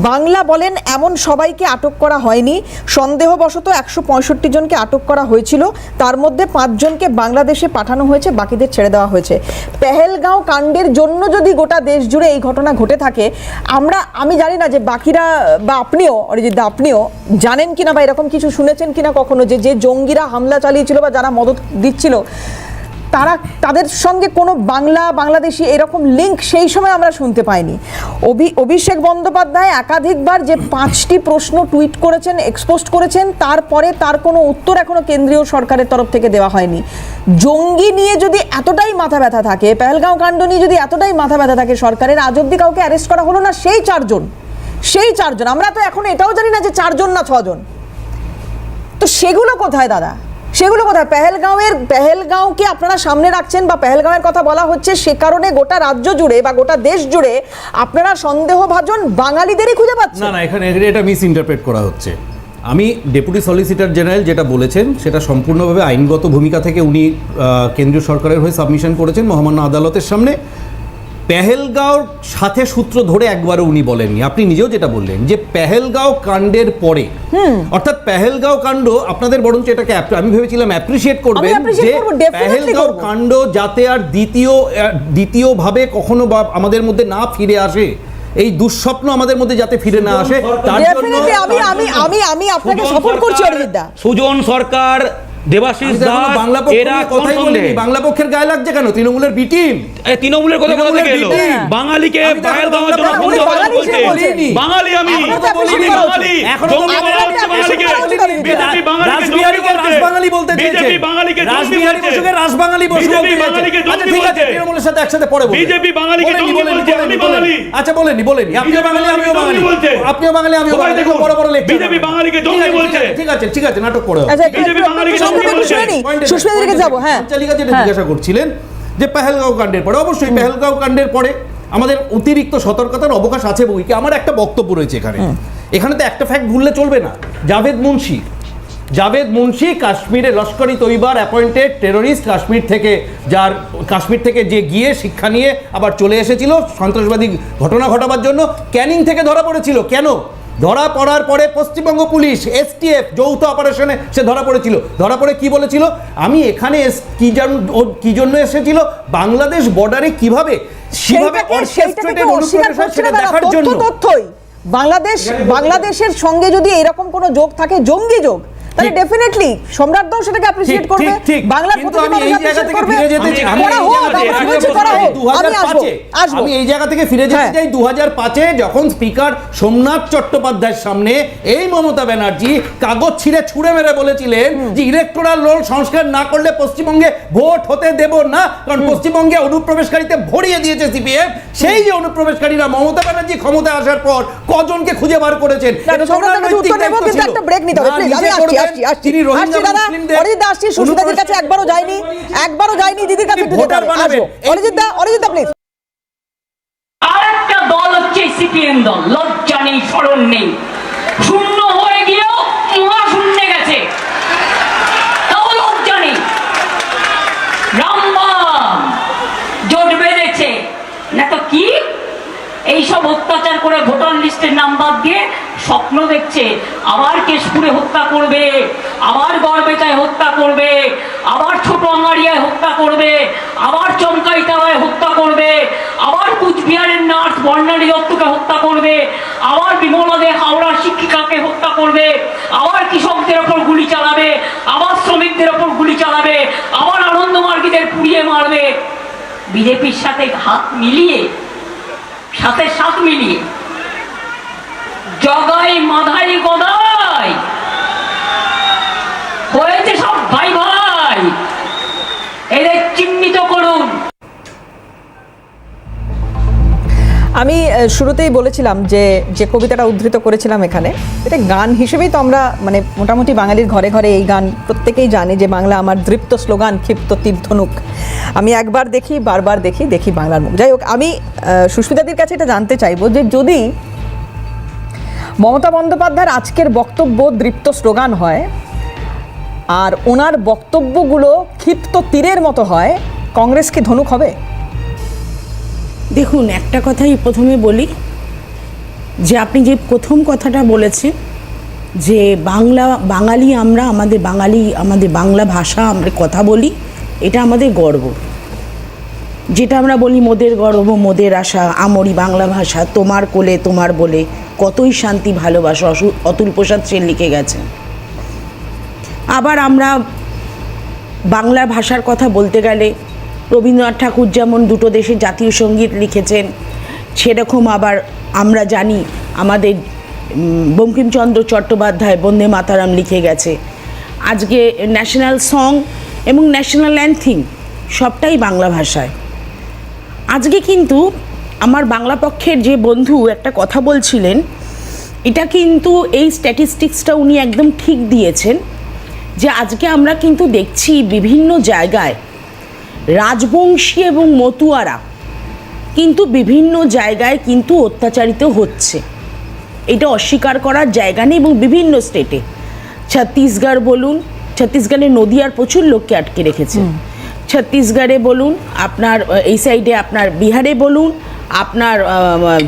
বাংলা বলেন এমন সবাইকে আটক করা হয়নি, সন্দেহবশত 165 জনকে আটক করা হয়েছিল, তার মধ্যে 5 জনকে বাংলাদেশে পাঠানো হয়েছে, বাকিদের ছেড়ে দেওয়া হয়েছে। পেহেলগাঁও কাণ্ডের জন্য যদি গোটা দেশ জুড়ে এই ঘটনা ঘটে থাকে, আমি জানি না যে বাকিরা বা আপনিও অরিজিৎ দা, আপনিও জানেন কিনা বা এরকম কিছু শুনেছেন কিনা কখনো যে জঙ্গিরা হামলা চালিয়েছিল বা যারা মদত দিচ্ছিল তাদের সঙ্গে কোনো বাংলাদেশি এরকম লিঙ্ক সেই সময় আমরা শুনতে পাইনি। অভিষেক বন্দ্যোপাধ্যায় একাধিকবার যে 5টি প্রশ্ন টুইট করেছেন, এক্সপোজ করেছেন, তারপরে তার কোনো উত্তর এখনো কেন্দ্রীয় সরকারের তরফ থেকে দেওয়া হয়নি। জঙ্গি নিয়ে যদি এতটাই মাথা ব্যথা থাকে, পেহেলগাঁও কাণ্ড নিয়ে যদি এতটাই মাথা ব্যথা থাকে সরকারের, আজ অব্দি কাউকে অ্যারেস্ট করা হলো না। সেই চারজন, আমরা তো এখন এটাও জানি না যে 4 জন না 6 জন। তো সেগুলো কোথায় দাদা? সেগুলো কোথায়? পেহেলগাঁওকে আপনারা সামনে রাখছেন বা পেহেলগাঁওয়ের কথা বলা হচ্ছে, সে কারণে গোটা রাজ্য জুড়ে বা গোটা দেশ জুড়ে আপনারা সন্দেহভাজন বাঙালিদেরই খুঁজে পাচ্ছেন। না, এখানে এটা মিস ইন্টারপ্রেট করা হচ্ছে। আমি ডেপুটি সলিসিটর জেনারেল যেটা বলেছেন সেটা সম্পূর্ণভাবে আইনগত ভূমিকা থেকে উনি কেন্দ্রীয় সরকারের হয়ে সাবমিশন করেছেন মহামান্য আদালতের সামনে। পেহেলগাঁওর সাথে সূত্র ধরে একবারও উনি বলেননি। আপনি নিজেও যেটা বললেন যে পেহেলগাঁও কাণ্ডের পরে, অর্থাৎ পেহেলগাঁও কাণ্ড আপনাদের বরঞ্চ এটাকে আমি ভেবেছিলাম অ্যাপ্রিসিয়েট করবেন যে পেহেলগাঁও কাণ্ড যাতে আর দ্বিতীয়ভাবে কখনো বা আমাদের মধ্যে না ফিরে আসে, এই দুঃস্বপ্ন আমাদের মধ্যে যাতে ফিরে না আসে, তার জন্য আমি আপনাকে সাপোর্ট করছি অরিজিৎ দা। সুজন সরকার, দেবাশিস দাস, এরা কথাই বলেনি। বাংলা পক্ষের গায়ে লাগছে কেন? তৃণমূলের বি টিম, তৃণমূলের কথা বলতে গেল বাঙালিকে পেহেলগাঁওয়ের জন্য বাঙালি, আমি বাঙালি, বিজেপি রাজবাঙালি বলতে চেয়েছে, রাসবিহারী বসুকে রাসবাঙালি বসু বলতে চেয়েছে। আচ্ছা ঠিক আছে, তৃণমূলের সাথে একসাথে পড়ে বলুন। বিজেপি বাঙালিকে বলছে, আমি বাঙালি। আচ্ছা বলেনি, আপনিও বাঙালি, আমিও বাঙালি, আপনিও বাঙালি, আমিও বাঙালি। দেখো বড় বড় লেখা, বিজেপি বাঙালিকে জঙ্গি বলছে। ঠিক আছে, নাটক করে বিজেপি বাঙালিকে জঙ্গি বলছে। সুস্মিতাকে যাব। হ্যাঁ, চালিকা যেটা জিজ্ঞাসা করছিলেন যে পেহেলগাঁও কাণ্ডের পরে, অবশ্যই পেহেলগাঁও কাণ্ডের পরে আমাদের অতিরিক্ত সতর্কতার অবকাশ আছে বই কি। আমার একটা বক্তব্য রয়েছে এখানে তো একটা ফ্যাক্ট ভুললে চলবে না। জাভেদ মুন্সি কাশ্মীরে লস্কর ই তৈবার অ্যাপয়েন্টেড টেরোরিস্ট, কাশ্মীর থেকে যে গিয়ে শিক্ষা নিয়ে আবার চলে এসেছিল সন্ত্রাসবাদী ঘটনা ঘটাবার জন্য, ক্যানিং থেকে ধরা পড়েছিল। কেন ধরা পড়ার পরে পশ্চিমবঙ্গ পুলিশ STF যৌথ অপারেশনে সে ধরা পড়েছিল। ধরা পড়ে কি বলেছিল, আমি এখানে কি জন্য এসেছিল, বাংলাদেশ বর্ডারে কিভাবে অর্কেস্ট্রেটেড অনুপ্রবেশ হয় সেটা দেখার জন্য। বাংলাদেশের সঙ্গে যদি এরকম কোনো যোগ থাকে, জঙ্গি যোগ, তাহলে ডেফিনেটলি সম্রাটদাও সেটাকে অ্যাপ্রিশিয়েট করবে, বাংলার কিন্তু আমি এই প্রতিনিধি জায়গা থেকে ফিরে যেতে চাই, আমি এই জায়গা থেকে ফিরে যেতে চাই 2005-এ যখন স্পিকার সোমনাথ চট্টোপাধ্যায়ের সামনে এই মমতা ব্যানার্জি কাগজ ছিঁড়ে ছুঁড়ে মেরে বলেছিলেন যে ইলেকটোরাল রোল সংস্কার না করলে পশ্চিমবঙ্গে ভোট হতে দেব না, কারণ পশ্চিমবঙ্গে অনুপ্রবেশকারীতে ভরিয়ে দিয়েছে সিপিএম। সেই যে অনুপ্রবেশকারীরা মমতা ব্যানার্জি ক্ষমতায় আসার পর কজনকে খুঁজে বার করেছেন, একটা ব্রেক নিতে হবে প্লিজ। আমি আসছি দাদা, অরিজিৎ দা আসছি, সুস্মিতাদির কাছে একবারও যায়নি, দিদির কাছে একটু যেতে হবে। আসবো অরিজিৎ দা প্লিজ। আরেকটা দল হচ্ছে সিপিএম দল, লজ্জা নেই, শরম নেই, শূন্য হয়ে গিয়েও মহাশূন্যে গেছে, তাও লজ্জা নেই। রামবাম জোট বেঁধেছে না তো কি, এইসব অত্যাচার করে ভোটার লিস্টের নাম বাদ দিয়ে স্বপ্ন দেখছে আবার কেশপুরে হত্যা করবে, আবার গড়বেতায় হত্যা করবে, আবার ছোট আঙ্গারিয়ায় হত্যা করবে, আবার চমকাইতায় হত্যা করবে, আবার কুচবিহারের নার্স বর্ণালী দত্তকে হত্যা করবে, আবার বিমলাদের হাওড়ার শিক্ষিকাকে হত্যা করবে, আবার কৃষকদের ওপর গুলি চালাবে, আবার শ্রমিকদের ওপর গুলি চালাবে, আবার আনন্দমার্গীদের পুড়িয়ে মারবে। বিজেপির সাথে হাত মিলিয়ে জগাই মাধাই গদাই হয়েছে সব ভাই ভাই, এদের চিহ্নিত করুন। আমি শুরুতেই বলেছিলাম যে কবিতাটা উদ্ধৃত করেছিলাম এখানে, এটা গান হিসেবেই তো আমরা মানে মোটামুটি বাঙালির ঘরে ঘরে এই গান প্রত্যেকেই জানে যে বাংলা আমার দৃপ্ত স্লোগান, ক্ষিপ্ত তীর্ধনুক। আমি একবার দেখি, বারবার দেখি বাংলার মুখ। যাই হোক, আমি সুস্মিতাদির কাছে এটা জানতে চাইবো যে যদি মমতা বন্দ্যোপাধ্যায়ের আজকের বক্তব্য দৃপ্ত স্লোগান হয় আর ওনার বক্তব্যগুলো ক্ষিপ্ত তীরের মতো হয়, কংগ্রেস কি ধনুক হবে? দেখুন, একটা কথাই প্রথমে বলি যে আপনি যে প্রথম কথাটা বলেছেন যে বাঙালি আমরা, আমাদের বাংলা ভাষা আমরা কথা বলি, এটা আমাদের গর্ব। যেটা আমরা বলি মোদের গর্ব মোদের আশা, আমরি বাংলা ভাষা, তোমার কোলে তোমার বলে, কতই শান্তি ভালোবাসা, অতুল প্রসাদ সেন লিখে গেছেন। আবার আমরা বাংলা ভাষার কথা বলতে গেলে রবীন্দ্রনাথ ঠাকুর যেমন দুটো দেশের জাতীয় সঙ্গীত লিখেছেন, সেরকম আবার আমরা জানি আমাদের বঙ্কিমচন্দ্র চট্টোপাধ্যায় বন্দে মাতারাম লিখে গেছে। আজকে ন্যাশনাল সং এবং ন্যাশনাল অ্যান্থিম সবটাই বাংলা ভাষায়। আজকে কিন্তু আমার বাংলা পক্ষের যে বন্ধু একটা কথা বলছিলেন, এটা কিন্তু এই স্ট্যাটিস্টিক্সটা উনি একদম ঠিক দিয়েছেন যে আজকে আমরা কিন্তু দেখছি বিভিন্ন জায়গায় রাজবংশী এবং মতুয়ারা কিন্তু বিভিন্ন জায়গায় কিন্তু অত্যাচারিত হচ্ছে, এটা অস্বীকার করার জায়গা নেই। এবং বিভিন্ন স্টেটে, ছত্তিশগড় বলুন, ছত্তিশগড়ে নদিয়ার প্রচুর লোককে আটকে রেখেছে, ছত্তিশগড়ে বলুন, আপনার এই সাইডে আপনার বিহারে বলুন, আপনার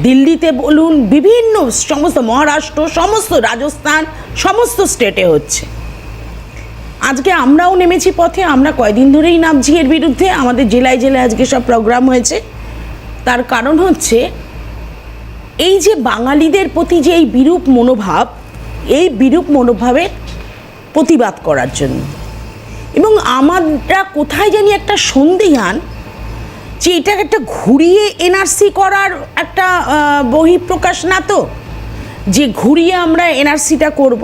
দিল্লিতে বলুন, বিভিন্ন সমস্ত মহারাষ্ট্র, সমস্ত রাজস্থান, সমস্ত স্টেটে হচ্ছে। আজকে আমরাও নেমেছি পথে, আমরা কয়দিন ধরেই নামছি এর বিরুদ্ধে, আমাদের জেলায় জেলায় আজকে সব প্রোগ্রাম হয়েছে। তার কারণ হচ্ছে এই যে বাঙালিদের প্রতি যে এই বিরূপ মনোভাব, এই বিরূপ মনোভাবের প্রতিবাদ করার জন্য। এবং আমরা কোথায় জানি একটা সন্দিহান যে এটা একটা ঘুরিয়ে এনআরসি করার একটা বহিঃপ্রকাশ না তো, যে ঘুরিয়ে আমরা এনআরসিটা করব।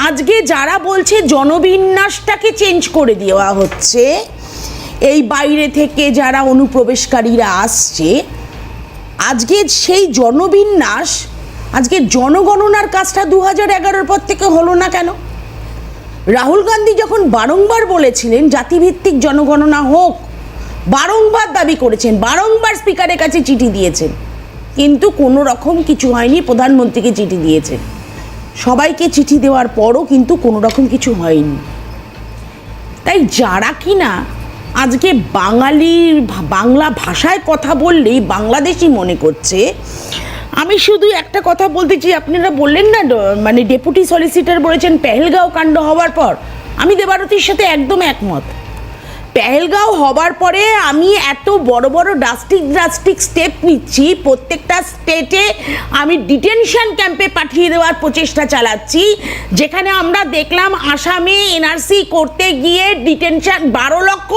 আজকে যারা বলছে জনবিন্যাসটাকে চেঞ্জ করে দেওয়া হচ্ছে, এই বাইরে থেকে যারা অনুপ্রবেশকারীরা আসছে, আজকে সেই জনবিন্যাস, আজকে জনগণনার কাজটা 2011-র পর থেকে হলো না কেন? রাহুল গান্ধী যখন বারংবার বলেছিলেন জাতিভিত্তিক জনগণনা হোক, বারংবার দাবি করেছেন, বারংবার স্পিকারের কাছে চিঠি দিয়েছেন, কিন্তু কোনো রকম কিছু হয়নি। প্রধানমন্ত্রীকে চিঠি দিয়েছেন, সবাইকে চিঠি দেওয়ার পরও কিন্তু কোনো রকম কিছু হয়নি। তাই যারা কিনা আজকে বাংলা ভাষায় কথা বললেই বাংলাদেশি মনে করছে, আমি শুধু একটা কথা বলতে চাই, আপনারা বললেন না মানে ডেপুটি সলিসিটর বলেছেন পেহেলগাঁও কাণ্ড হওয়ার পর, আমি দেবারতীর সাথে একদম একমত। পেহেলগাঁও হবার পরে আমি এত বড় বড় ড্রাস্টিক স্টেপ নিচ্ছি, প্রত্যেকটা স্টেটে আমি ডিটেনশন ক্যাম্পে পাঠিয়ে দেওয়ার প্রচেষ্টা চালাচ্ছি, যেখানে আমরা দেখলাম আসামে এনআরসি করতে গিয়ে ডিটেনশন 12 লক্ষ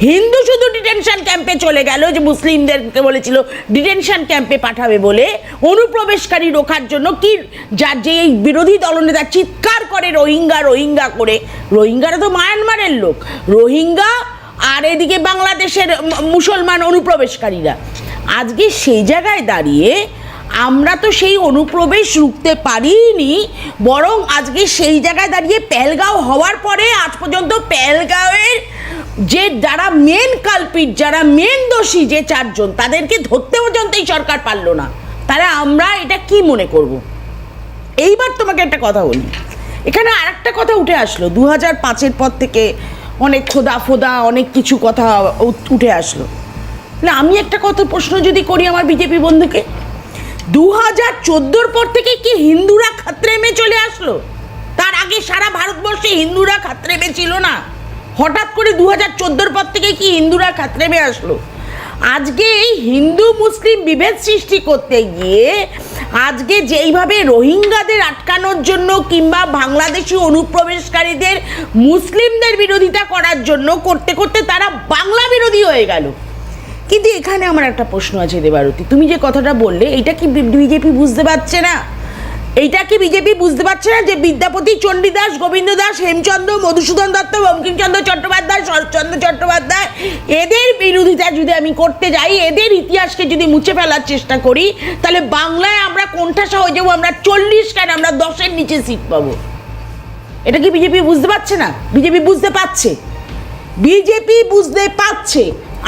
হিন্দু শুধু ডিটেনশন ক্যাম্পে চলে গেল, যে মুসলিমদেরকে বলেছিল ডিটেনশন ক্যাম্পে পাঠাবে বলে অনুপ্রবেশকারী রোখার জন্য, কি যার যে এই বিরোধী দলনেতা চিৎকার করে রোহিঙ্গা রোহিঙ্গা করে। রোহিঙ্গারা তো মায়ানমারের লোক, রোহিঙ্গা আর এদিকে বাংলাদেশের মুসলমান অনুপ্রবেশকারীরা। আজকে সেই জায়গায় দাঁড়িয়ে আমরা তো সেই অনুপ্রবেশ রুখতে পারিনি, বরং আজকে সেই জায়গায় দাঁড়িয়ে পেহেলগাঁও হওয়ার পরে আজ পর্যন্ত পেহেলগাঁওয়ের যে যারা মেন কালপিট, যারা মেন দোষী যে 4 জন, তাদেরকে ধরতে পর্যন্ত এই সরকার পারলো না। তাহলে আমরা এটা কি মনে করব? এইবার তোমাকে একটা কথা বলি, এখানে আরেকটা কথা উঠে আসলো 2005-এর পর থেকে, অনেক খোদা ফোদা অনেক কিছু কথা উঠে আসলো। না, আমি একটা কথা প্রশ্ন যদি করি আমার বিজেপি বন্ধুকে, 2014-র পর থেকে কি হিন্দুরা খাতরে মে চলে আসলো? তার আগে সারা ভারতবর্ষে হিন্দুরা খাতরে মে ছিল না, হঠাৎ করে 2014-র পর থেকে কি হিন্দুরা খাতরে মে আসলো? আজকে এই হিন্দু মুসলিম বিভেদ সৃষ্টি করতে গিয়ে আজকে যেইভাবে রোহিঙ্গাদের আটকানোর জন্য কিংবা বাংলাদেশি অনুপ্রবেশকারীদের মুসলিমদের বিরোধিতা করার জন্য করতে করতে তারা বাংলা বিরোধী হয়ে গেল। কিন্তু এখানে আমার একটা প্রশ্ন আছে দেবারতী, তুমি যে কথাটা বললে, এটা কি বিজেপি বুঝতে পারছে না? এইটা কি বিজেপি বুঝতে পারছে না যে বিদ্যাপতি চণ্ডীদাস, গোবিন্দ দাস, হেমচন্দ্র, মধুসূদন দত্ত, বঙ্কিমচন্দ্র চট্টোপাধ্যায়, শরৎচন্দ্র চট্টোপাধ্যায়, এদের বিরোধিতা যদি আমি করতে যাই, এদের ইতিহাসকে যদি মুছে ফেলার চেষ্টা করি, তাহলে বাংলায় আমরা কোণঠাসা হয়ে যাবো, আমরা 40 কেন আমরা 10-এর নিচে সিট পাবো। এটা কি বিজেপি বুঝতে পারছে না? বিজেপি বুঝতে পারছে, বিজেপি বুঝতে পারছে।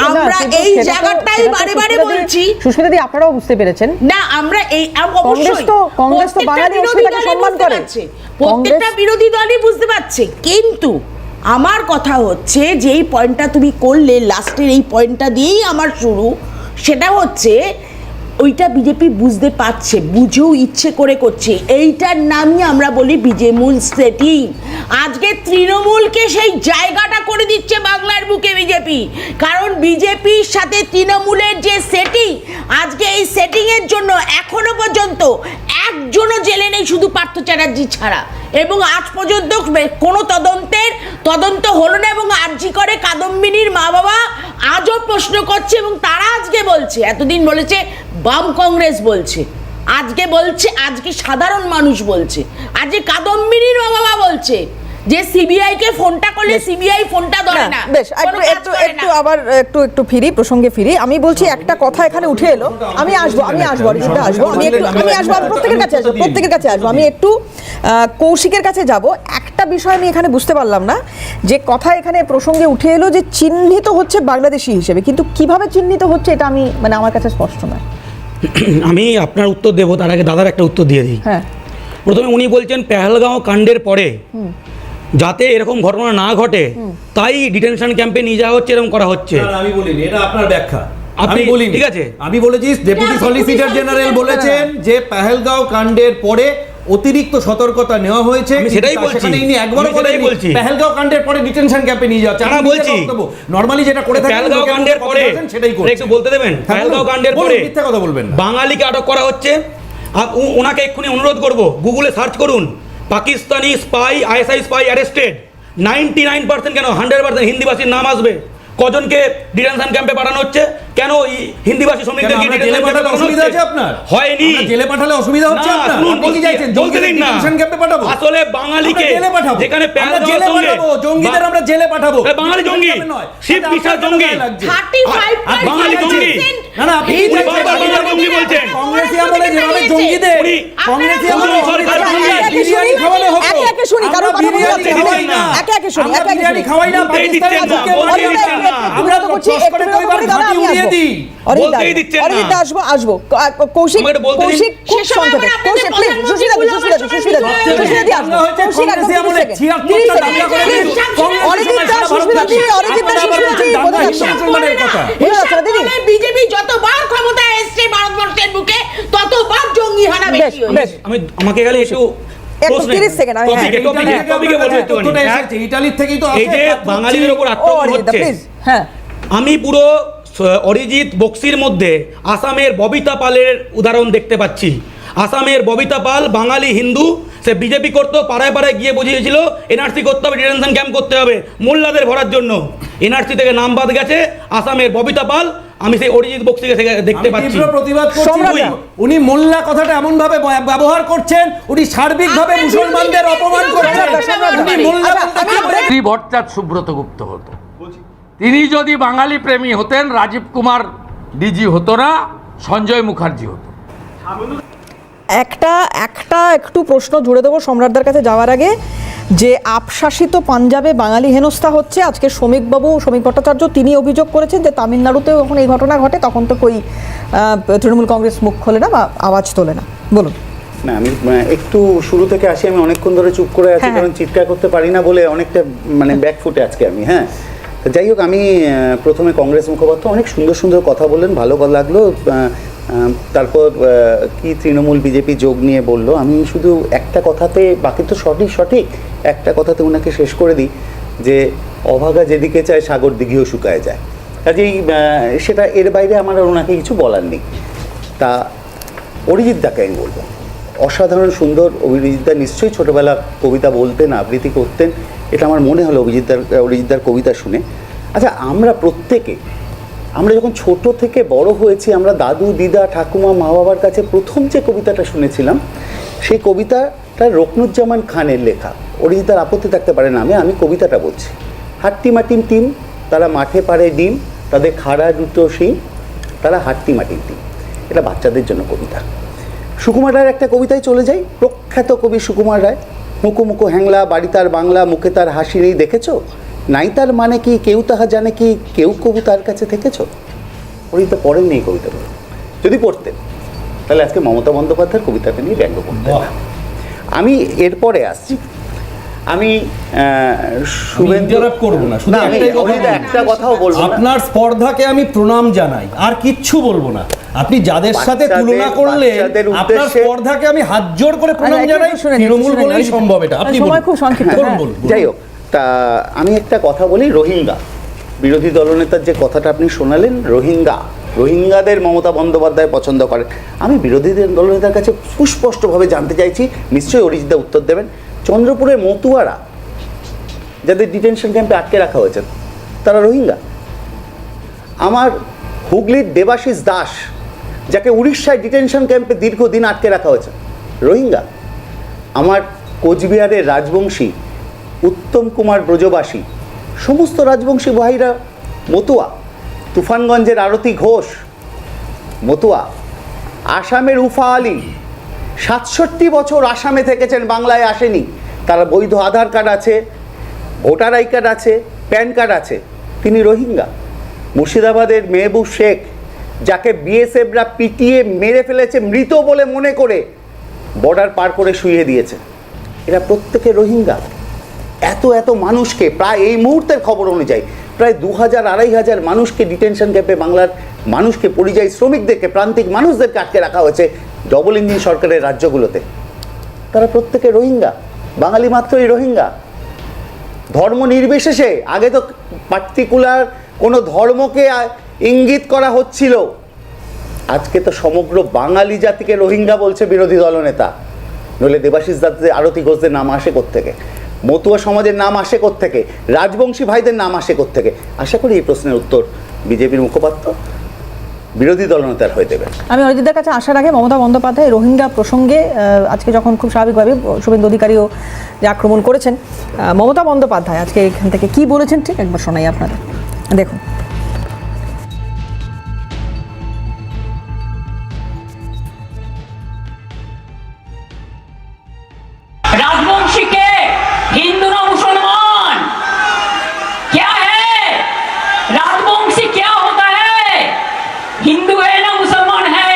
আমরা এই জায়গাটাই বারে বারে বলছি, সুস্মিতা দি আপনারাও বুঝতে পেরেছেন না? আমরা এই অবশ্যই কংগ্রেস তো বাঙালি অস্মিতাকে সম্মান করে, প্রত্যেকটা বিরোধী দলই বুঝতে পারছে, কিন্তু আমার কথা হচ্ছে যে এই পয়েন্টটা তুমি করলে, লাস্টের এই পয়েন্টটা দিয়েই আমার শুরু, সেটা হচ্ছে ওইটা বিজেপি বুঝতে পারছে, বুঝেও ইচ্ছে করে করছে। এইটার নামই আমরা বলি বিজেমূল সেটিং। আজকে তৃণমূলকে সেই জায়গাটা করে দিচ্ছে বাংলার বুকে বিজেপি, কারণ বিজেপির সাথে তৃণমূলের যে সেটিং, আজকে এই সেটিংয়ের জন্য এখনো পর্যন্ত একজনও জেলে নেই, শুধু পার্থ চ্যাটার্জি ছাড়া, এবং আজ পর্যন্ত কোনো তদন্ত হলো না। এবং আরজি করে কাদম্বিনীর মা বাবা আজও প্রশ্ন করছে, এবং তারা আজকে বলছে, এতদিন বলেছে বাম কংগ্রেস বলছে, আজকে বলছে, আজকে সাধারণ মানুষ বলছে, আজকে কাদম্বিনীর মা বাবা বলছে যে সিবিআই কে ফোনটা করলে সিবিআই ফোনটা ধরে না। বেশ, একটু আবার একটু ফিরি, প্রসঙ্গে ফিরি। আমি বলছি একটা কথা এখানে উঠে এলো, আমি আসবো অরিজিৎদা আসবো, আমি আসবো, প্রত্যেকের কাছে আসবো। আমি একটু কৌশিকের কাছে যাব। একটা বিষয় আমি এখানে বুঝতে পারলাম না, যে কথা এখানে প্রসঙ্গে উঠে এলো যে চিহ্নিত হচ্ছে বাংলাদেশি হিসেবে, কিন্তু কিভাবে চিহ্নিত হচ্ছে এটা আমি আমার কাছে স্পষ্ট নয়। আমি আপনার উত্তর দেবো, তার আগে দাদার একটা উত্তর দিয়ে দিই। হ্যাঁ, প্রথমে উনি বলছেন পেহেলগাঁও কাণ্ডের পরে যাতে এরকম ঘটনা না ঘটে তাই ডিটেনশন ক্যাম্পে নিয়ে যাওয়া হচ্ছে, এরকম করা হচ্ছে। আমি বলিনি, এটা আপনার ব্যাখ্যা। আপনি আমি বলিনি, ঠিক আছে, আমি বলেছি ডেপুটি সলিসিটর জেনারেল বলেছেন যে পেহেলগাঁও কাণ্ডের পরে অতিরিক্ত সতর্কতা নেওয়া হয়েছে। আমি সেটাই বলছি, সেখানে ইনি একবারও বলেননি পেহেলগাঁও কাণ্ডের পরে ডিটেনশন ক্যাম্পে নিয়ে যাওয়া। আমি বলছি নর্মালি যেটা করে থাকেন পেহেলগাঁও কাণ্ডের পরে, সেটাই করছেন। একটু বলতে দেবেন, পেহেলগাঁও কাণ্ডের পরে মিথ্যা কথা বলবেন না। বাঙালিকে আটক করা হচ্ছে। ওনাকে এক্ষুনি অনুরোধ করব, গুগলে সার্চ করুন Pakistani spy, ISI spy arrested. 99% কেন 100% হিন্দিভাষীর নাম আসবে। কজনকে ডিটেনশন ক্যাম্পে পাঠানো হচ্ছে? কেন হিন্দিভাষী শ্রমিকদেরকে ডিটেনশন ক্যাম্পে পাঠানো হচ্ছে? আপনার হয়নি, জেলে পাঠালে অসুবিধা হচ্ছে আপনার? আপনি কি চাইছেন ডিটেনশন ক্যাম্পে পাঠাবো? আসলে বাঙালিকে জেলে পাঠাবো, যেখানে জেলে পাঠাবো, জঙ্গিদের আমরা জেলে পাঠাবো। বাঙালি জঙ্গি, শিব বিশ্বাস জঙ্গি, 35% বাঙালি জঙ্গি। না না, আপনি কি চাইছেন? জঙ্গি বলছেন কংগ্রেসী আমলে যেভাবে জঙ্গিদের, কংগ্রেসী আমলে বিরিয়ানি খাওয়ানো হতো, একে শুনি, কারো কথা বলতে খাওয়াই না, একে শুনি, আমরা বিরিয়ানি খাওয়াই না, পাকিস্তানের বুকে মারি না, আমরা কষ্ট করে পরিবার ঘাঁটি উড়িয়ে দিই। অরিজিৎদা আসবো। কৌশিক খুব সংক্ষেপে, কৌশিক প্লিজ, সুস্মিতা দি আসবো। কংগ্রেসী আমলে 76টা দাঙ্গা করে অরিজিৎদা, সুস্মিতা দি মুসলমানের কথা। বিজেপি যতবার ক্ষমতায় এসছে ভারতবর্ষের বুকে, ততবার জঙ্গি হানা বেশি হয়েছে। আমাকে গেলে একটু 30 সেকেন্ড ইটালির থেকেই তো ইটালির থেকেই তো এই যে বাঙালিদের উপর আক্রমণ হচ্ছে, হ্যাঁ আমি পুরো অরিজিৎ বক্সির মধ্যে আসামের ববিতা পালের উদাহরণ দেখতে পাচ্ছি। আসামের ববিতা পাল বাঙালি হিন্দু, সে বিজেপি করতো, পাড়ায় পাড়ায় গিয়ে বুঝিয়েছিল এনআরসি করতে হবে, ডিটেনশন ক্যাম্প করতে হবে মোল্লাদের ভরার জন্য। এনআরসি থেকে নাম বাদ গেছে আসামের ববিতা পাল, আমি সেই অরিজিৎ বক্সিকে দেখতে পাচ্ছি। তীব্র প্রতিবাদ করছি। সম্রাটদা। উনি মোল্লা কথাটা এমন ভাবে ব্যবহার করছেন, উনি সার্বিকভাবে মুসলমানদের অপমান করছেন। উনি মোল্লা বলতে কি বোঝায়? শ্রী ভট্টাচার্য সুব্রত গুপ্ত হতো। তিনি যদি বাঙালি প্রেমী হতেন, রাজীব কুমার ডিজি হতো না, সঞ্জয় মুখার্জি হতো। একটা একটু প্রশ্ন জুড়ে দেবো সম্রাটদার কাছে যাওয়ার আগে, যে আপশাসিত পাঞ্জাবে বাঙালি হেনস্থা হচ্ছে। আজকে শ্রমিক ভট্টাচার্য তিনি অভিযোগ করেছেন যে তামিলনাড়ুতেও যখন এই ঘটনা ঘটে তখন তো কই তৃণমূল কংগ্রেস মুখ খোলে না বা আওয়াজ তোলে না। বলুন। না, আমি একটু শুরু থেকে আসি। আমি অনেকক্ষণ ধরে চুপ করে আছি, হ্যাঁ, কারণ চিৎকার করতে পারি না বলে অনেকটা ব্যাকফুটে আজকে আমি। হ্যাঁ, তো যাই হোক, আমি প্রথমে কংগ্রেস মুখপাত্র অনেক সুন্দর সুন্দর কথা বললেন, ভালো লাগলো। তারপর কি তৃণমূল বিজেপি যোগ নিয়ে বললো। আমি শুধু একটা কথাতে, বাকি তো সঠিক একটা কথাতে ওনাকে শেষ করে দিই, যে অভাগা যেদিকে চায় সাগর দিঘিও শুকায় যায়। কাজেই সেটা, এর বাইরে আমার আর ওনাকে কিছু বলার নেই। তা অরিজিৎ দাকে আমি বলবো, অসাধারণ সুন্দর। অরিজিৎ দা নিশ্চয়ই ছোটোবেলা কবিতা বলতেন, আবৃত্তি করতেন, এটা আমার মনে হলো অরিজিৎ দার কবিতা শুনে। আচ্ছা, আমরা যখন ছোট থেকে বড় হয়েছি, আমরা দাদু দিদা ঠাকুমা মা বাবার কাছে প্রথম যে কবিতাটা শুনেছিলাম, সেই কবিতাটা রকনুজ্জামান খানের লেখা। অরিজিৎ দার আপত্তি থাকতে পারে না, আমি কবিতাটা বলছি। হাট্টিমাটিম টিম, তারা মাঠে পারে ডিম, তাদের খাড়া দুটো শিং, তারা হাট্টিমাটিম টিম। এটা বাচ্চাদের জন্য কবিতা। সুকুমার রায়ের একটা কবিতায় চলে যাই। প্রখ্যাত কবি সুকুমার রায়, মুখো মুখো হ্যাংলা, বাড়ি তার বাংলা, মুখে তার হাসি নেই দেখেছো, নাই তার মানে কি, কেউ তাহা জানে কি, কেউ কবু তার কাছে থেকেছ। উনি তো পড়েননি এই কবিতাগুলো। যদি পড়তেন তাহলে আজকে মমতা বন্দ্যোপাধ্যায়ের কবিতাটা নিয়ে ব্যঙ্গ করতেন না। আমি এরপরে আসছি। আমি ইন্টারাপ্ট করবো না, শুধু একটা কথাও বলবো না। আপনার স্পর্ধাকে আমি প্রণাম জানাই, আর কিচ্ছু বলবো না। আপনি যাদের সাথে তুলনা করলে আপনার স্পর্ধাকে আমি হাত জোড় করে প্রণাম জানাই। তৃণমূল বলেই সম্ভব এটা। আপনি সময় খুব সংক্ষিপ্ত। বলুন। যাই হোক, তা আমি একটা কথা বলি। রোহিঙ্গা, বিরোধী দলনেতার যে কথাটা আপনি শোনালেন, রোহিঙ্গাদের মমতা বন্দ্যোপাধ্যায় পছন্দ করেন। আমি বিরোধী দলনেতার কাছে সুস্পষ্টভাবে জানতে চাইছি, নিশ্চয়ই অরিজিৎ দা উত্তর দেবেন। চন্দ্রপুরের মতুয়ারা যাদের ডিটেনশন ক্যাম্পে আটকে রাখা হয়েছে, তারা রোহিঙ্গা? আমার হুগলির দেবাশিস দাস, যাকে উড়িষ্যায় ডিটেনশন ক্যাম্পে দীর্ঘদিন আটকে রাখা হয়েছে, রোহিঙ্গা? আমার কোচবিহারের রাজবংশী উত্তম কুমার ব্রজবাসী, সমস্ত রাজবংশী ভাইরা মতুয়া। তুফানগঞ্জের আরতি ঘোষ মতুয়া। আসামের উফা আলী 67 বছর আসামে থেকেছেন, বাংলায় আসেনি। তার বৈধ আধার কার্ড আছে, ভোটার আই কার্ড আছে, প্যান কার্ড আছে, তিনি রোহিঙ্গা। মুর্শিদাবাদের মেহবুব শেখ, যাকে বিএসএফরা পিটিয়ে মেরে ফেলেছে মৃত বলে মনে করে, বর্ডার পার করে শুইয়ে দিয়েছে, এরা প্রত্যেকে রোহিঙ্গা। এত মানুষকে, প্রায় এই মুহূর্তের খবর অনুযায়ী প্রায় 2000-2500 মানুষকে ডিটেনশন ক্যাম্পে, বাংলার মানুষকে, পরিযায়ী শ্রমিকদেরকে, প্রান্তিক মানুষদেরকে আটকে রাখা হয়েছে ডবল ইঞ্জিন সরকারের রাজ্যগুলোতে। তারা প্রত্যেকে রোহিঙ্গা, বাঙালি মাত্রই রোহিঙ্গা। ধর্ম নির্বিশেষে, আগে তো পার্টিকুলার কোনো ধর্মকে ইঙ্গিত করা হচ্ছিল, আজকে তো সমগ্র বাঙালি জাতিকে রোহিঙ্গা বলছে বিরোধী দলনেতা। নইলে দেবাশিস দাসদের, আরতি ঘোষদের নাম আসে কোত্থেকে? মতুয়া সমাজের নাম আসে কোত্থেকে? রাজবংশী ভাইদের নাম আসে কোত্থেকে? আশা করি এই প্রশ্নের উত্তর বিজেপির মুখপাত্র বিরোধী দলনেতার হয়ে দেবেন। আমি অরিজিৎদার কাছে আসার আগে মমতা বন্দ্যোপাধ্যায় রোহিঙ্গা প্রসঙ্গে আজকে যখন খুব স্বাভাবিকভাবে শুভেন্দু অধিকারীও যে আক্রমণ করেছেন, মমতা বন্দ্যোপাধ্যায় আজকে এখান থেকে কি বলেছেন ঠিক একবার শোনাই আপনাদের, দেখুন। राजवंशी के हिंदू ना मुसलमान क्या है? राजवंशी क्या होता है? हिंदू है ना मुसलमान है?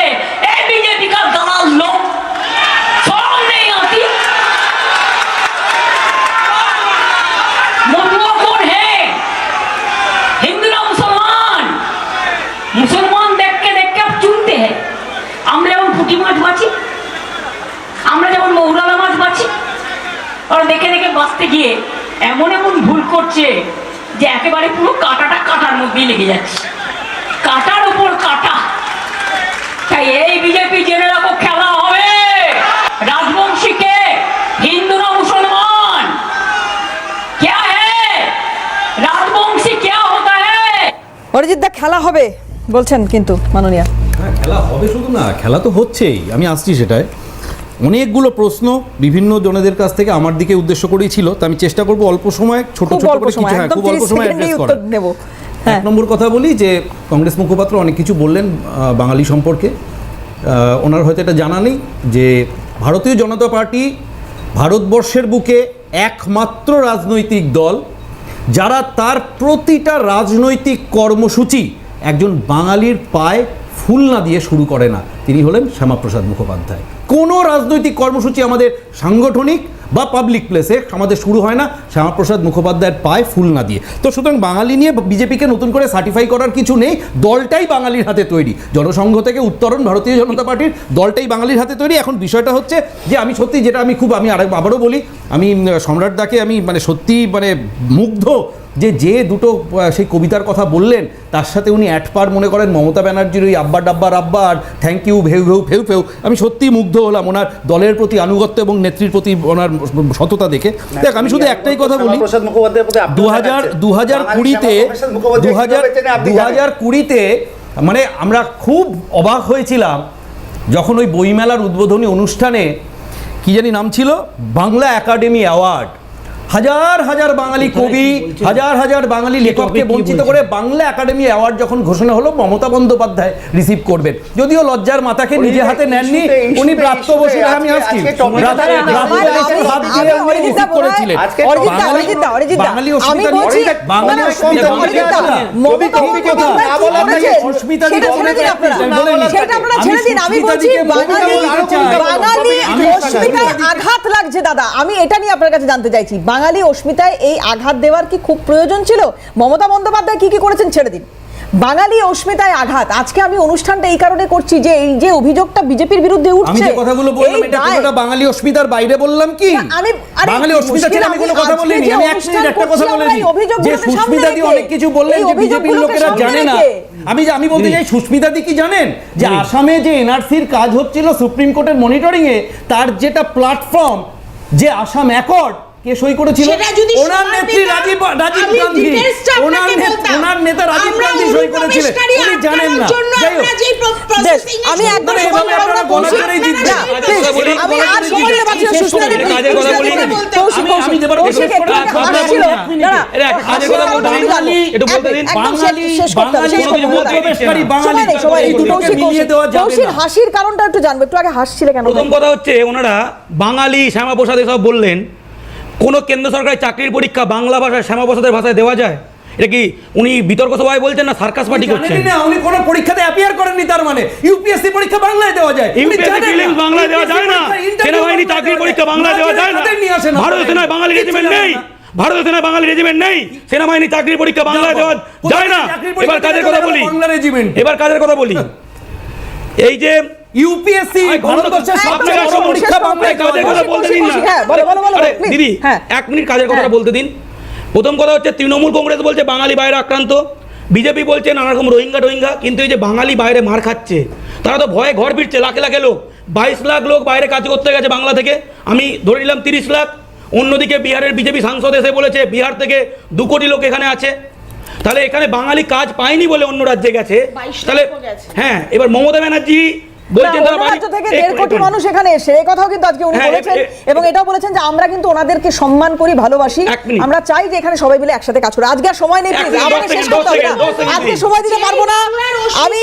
ए बीजेपी का दलाल लोग, शर्म नहीं आती? मতুয়া कौन है? हिंदू ना मुसलमान? मुसलमान देख के आप चुनते हैं। আমরা যেমন পুঁটি মাছ বাঁচি, আমরা যেমন মৌরালা মাছ বাঁচি, আর দেখে দেখে বাঁচতে গিয়ে এমন ভুল করছে যে একেবারে পুরো কাঁটাটা কাঁটার মধ্যেই লেগে যাচ্ছে, কাঁটার উপর কাঁটা। তাই এই বিজেপি জেনে রাখো, খেলা হবে। রাজবংশী কে? হিন্দু না মুসলমান? क्या है राजवंशी, क्या होता है? অরিজিৎ দা খেলা হবে বলছেন কিন্তু মাননীয়া। হ্যাঁ, খেলা হবে শুধু না, খেলা তো হচ্ছেই, আমি আসছি সেটায়। অনেকগুলো প্রশ্ন বিভিন্ন জনেদের কাছ থেকে আমার দিকে উদ্দেশ্য করেই ছিল, তো আমি চেষ্টা করব অল্প সময় ছোট খুব ছোট অল্প করে কিছু, সময়, হ্যাঁ, একদম খুব অল্প 30 সময় সেকেন্ডেই অ্যাড্রেস উত্তর করা। নেব। এক হ্যাঁ, নম্বর কথা বলি যে কংগ্রেস মুখপাত্র অনেক কিছু বললেন বাঙালি সম্পর্কে। ওনার হয়তো এটা জানা নেই যে ভারতীয় জনতা পার্টি ভারতবর্ষের বুকে একমাত্র রাজনৈতিক দল যারা তার প্রতিটা রাজনৈতিক কর্মসূচি একজন বাঙালির পায়ে ফুল না দিয়ে শুরু করে না। তিনি হলেন শ্যামাপ্রসাদ মুখোপাধ্যায়। কোনো রাজনৈতিক কর্মসূচি আমাদের সাংগঠনিক বা পাবলিক প্লেসে আমাদের শুরু হয় না শ্যামাপ্রসাদ মুখোপাধ্যায়ের পায়ে ফুল না দিয়ে। তো সুতরাং বাঙালি নিয়ে বিজেপিকে নতুন করে সার্টিফাই করার কিছু নেই, দলটাই বাঙালির হাতে তৈরি। জনসংঘ থেকে উত্তরণ ভারতীয় জনতা পার্টির দলটাই বাঙালির হাতে তৈরি। এখন বিষয়টা হচ্ছে যে আমি সত্যি, যেটা আমি আবারও বলি, আমি সম্রাট দাকে আমি সত্যি মুগ্ধ যে দুটো সেই কবিতার কথা বললেন তার সাথে উনি অ্যাটপার মনে করেন মমতা ব্যানার্জির ওই আব্বা ডাব্বা রাব্বা আর থ্যাংক ইউ ভেউ ভেউ ফেউ ফেউ। আমি সত্যিই মুগ্ধ হলাম ওনার দলের প্রতি আনুগত্য এবং নেত্রীর প্রতি ওনার সততা দেখে। দেখ, আমি শুধু একটাই কথা বলি, 2020-তে আমরা খুব অবাক হয়েছিলাম যখন ওই বইমেলার উদ্বোধনী অনুষ্ঠানে কি জানি নাম ছিল, বাংলা একাডেমি অ্যাওয়ার্ড, হাজার হাজার বাঙালি কবি, হাজার হাজার বাঙালি লেখককে বঞ্চিত করে বাংলা একাডেমি অ্যাওয়ার্ড যখন ঘোষণা হলো, মমতা বন্দ্যোপাধ্যায় রিসিভ করবেন। যদিও লজ্জার মাথাকে নিজে হাতে নেননি, উনি ব্রাত্য বসু, আমি আসছি, বাঙালি আঘাত লাগছে দাদা, আমি এটা নিয়ে আপনার কাছে জানতে চাইছি, বাঙালি অস্মিতায় এই আঘাত দেওয়ার কি খুব প্রয়োজন ছিল? মমতা বন্দ্যোপাধ্যায় কি করেছেন ছেড়ে দিন, বাঙালি অস্মিতায় আঘাত। আজকে আমি অনুষ্ঠানটা এই কারণে করছি যে এই যে অভিযোগটা বিজেপির বিরুদ্ধে উঠছে, আমি যে কথাগুলো বললাম এটা কোনটা বাঙালি অস্মিতার বাইরে বললাম কি? আমি বাঙালি অস্মিতা ছিল, আমি কোনো কথা বলিনি। আমি একটা কথা বলিনি যে সুস্মিতা দি অনেক কিছু বললেন যে বিজেপির লোকেরা জানে না। আমি বলতে চাই, সুস্মিতা দি কি জানেন যে আসামে যে এনআরসির কাজ হচ্ছিল সুপ্রিম কোর্টের মনিটরিং এ, তার যেটা প্ল্যাটফর্ম যে আসাম অ্যাকর্ড কে সই করেছিল, ওনার নেত্রী রাজীব গান্ধী, ওনার নেতা রাজীব গান্ধী সই করেছিলেন, উনি জানেন না। আমি একদম হাসির কারণটা একটু জানবো, একটু আগে হাসছিলে কেন? প্রথম কথা হচ্ছে, ওনারা বাঙালি শ্যামাপ্রসাদ এসব বললেন, কোনো কেন্দ্র সরকারি চাকরির পরীক্ষা বাংলা ভাষায় শ্যামাপ্রসাদের ভাষায় দেওয়া যায়? এটা কি উনি বিতর্ক সভায় বলছেন না সার্কাস পার্টি করছেন? না, উনি কোনো পরীক্ষাতে অ্যাপিয়ার করেননি, তার মানে ইউপিএসসি পরীক্ষা বাংলায় দেওয়া যায়, ইউপিএসসি প্রিলিমস বাংলায় দেওয়া যায় না, সেনাবাহিনী চাকরির পরীক্ষা বাংলায় দেওয়া যায় না, ভারতীয় সেনায় বাঙালি রেজিমেন্ট নেই, ভারতীয় সেনায় বাঙালি রেজিমেন্ট নেই, সেনাবাহিনী চাকরির পরীক্ষা বাংলায় দেওয়া যায় না। এবার কাজের কথা বলি, এই যে ইউপিএসসি ভারতবর্ষের সবচেয়ে বড় পরীক্ষা বাংলায়, কাজের কথা বলতে দিন না দিদি, 1 মিনিট কাজের কথাটা বলতে দিন। প্রথম কথা হচ্ছে, তৃণমূল কংগ্রেস বলছে বাঙালি বাইরে আক্রান্ত, বিজেপি বলছে নানা রকম রোহিঙ্গা, কিন্তু এই যে বাঙালি বাইরে মার খাচ্ছে, তারা তো ভয়ে ঘর ফিরছে, লাখে লাখে লোক, 22 লাখ লোক বাইরে কাজ করতে গেছে বাংলা থেকে, আমি ধরে নিলাম 30 লাখ। অন্যদিকে বিহারের বিজেপি সাংসদ এসে বলেছে বিহার থেকে 2 কোটি লোক এখানে আছে, তাহলে এখানে বাঙালি কাজ পায়নি বলে অন্য রাজ্যে গেছে। তাহলে হ্যাঁ, এবার মমতা ব্যানার্জি বলছেন তারা রাজ্য থেকে 1.5 কোটি মানুষ এখানে এসে, এই কথাও কিন্তু আজকে উনি বলেছেন, এবং এটাও বলেছেন যে আমরা কিন্তু ওনাদেরকে সম্মান করি, ভালোবাসি, আমরা চাই যে এখানে সবাই মিলে একসাথে কাজ করে। আজকে আর সময় নেই, প্লিজ আমাকে শেষ করতে হবে না, আজকে সময় দিতে পারবো না, আমি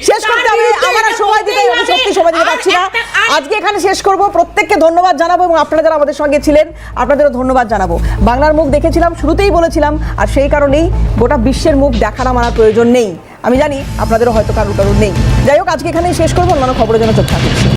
শেষ করতে হবে, আমার সময় দিতে, আমি সত্যি সময় দিতে পারছি না। আজকে এখানে শেষ করব, প্রত্যেককে ধন্যবাদ জানাবো, এবং আপনারা যারা আমাদের সঙ্গে ছিলেন আপনাদেরও ধন্যবাদ জানাবো। বাংলার মুখ দেখেছিলাম, শুরুতেই বলেছিলাম, আর সেই কারণেই গোটা বিশ্বের মুখ দেখানো আমার প্রয়োজন নেই। আমি জানি আপনাদেরও হয়তো কারোর নেই। যাই হোক, আজকে এখানেই শেষ করবো, অন্যান্য খবরের জন্য চোখ থাকুন।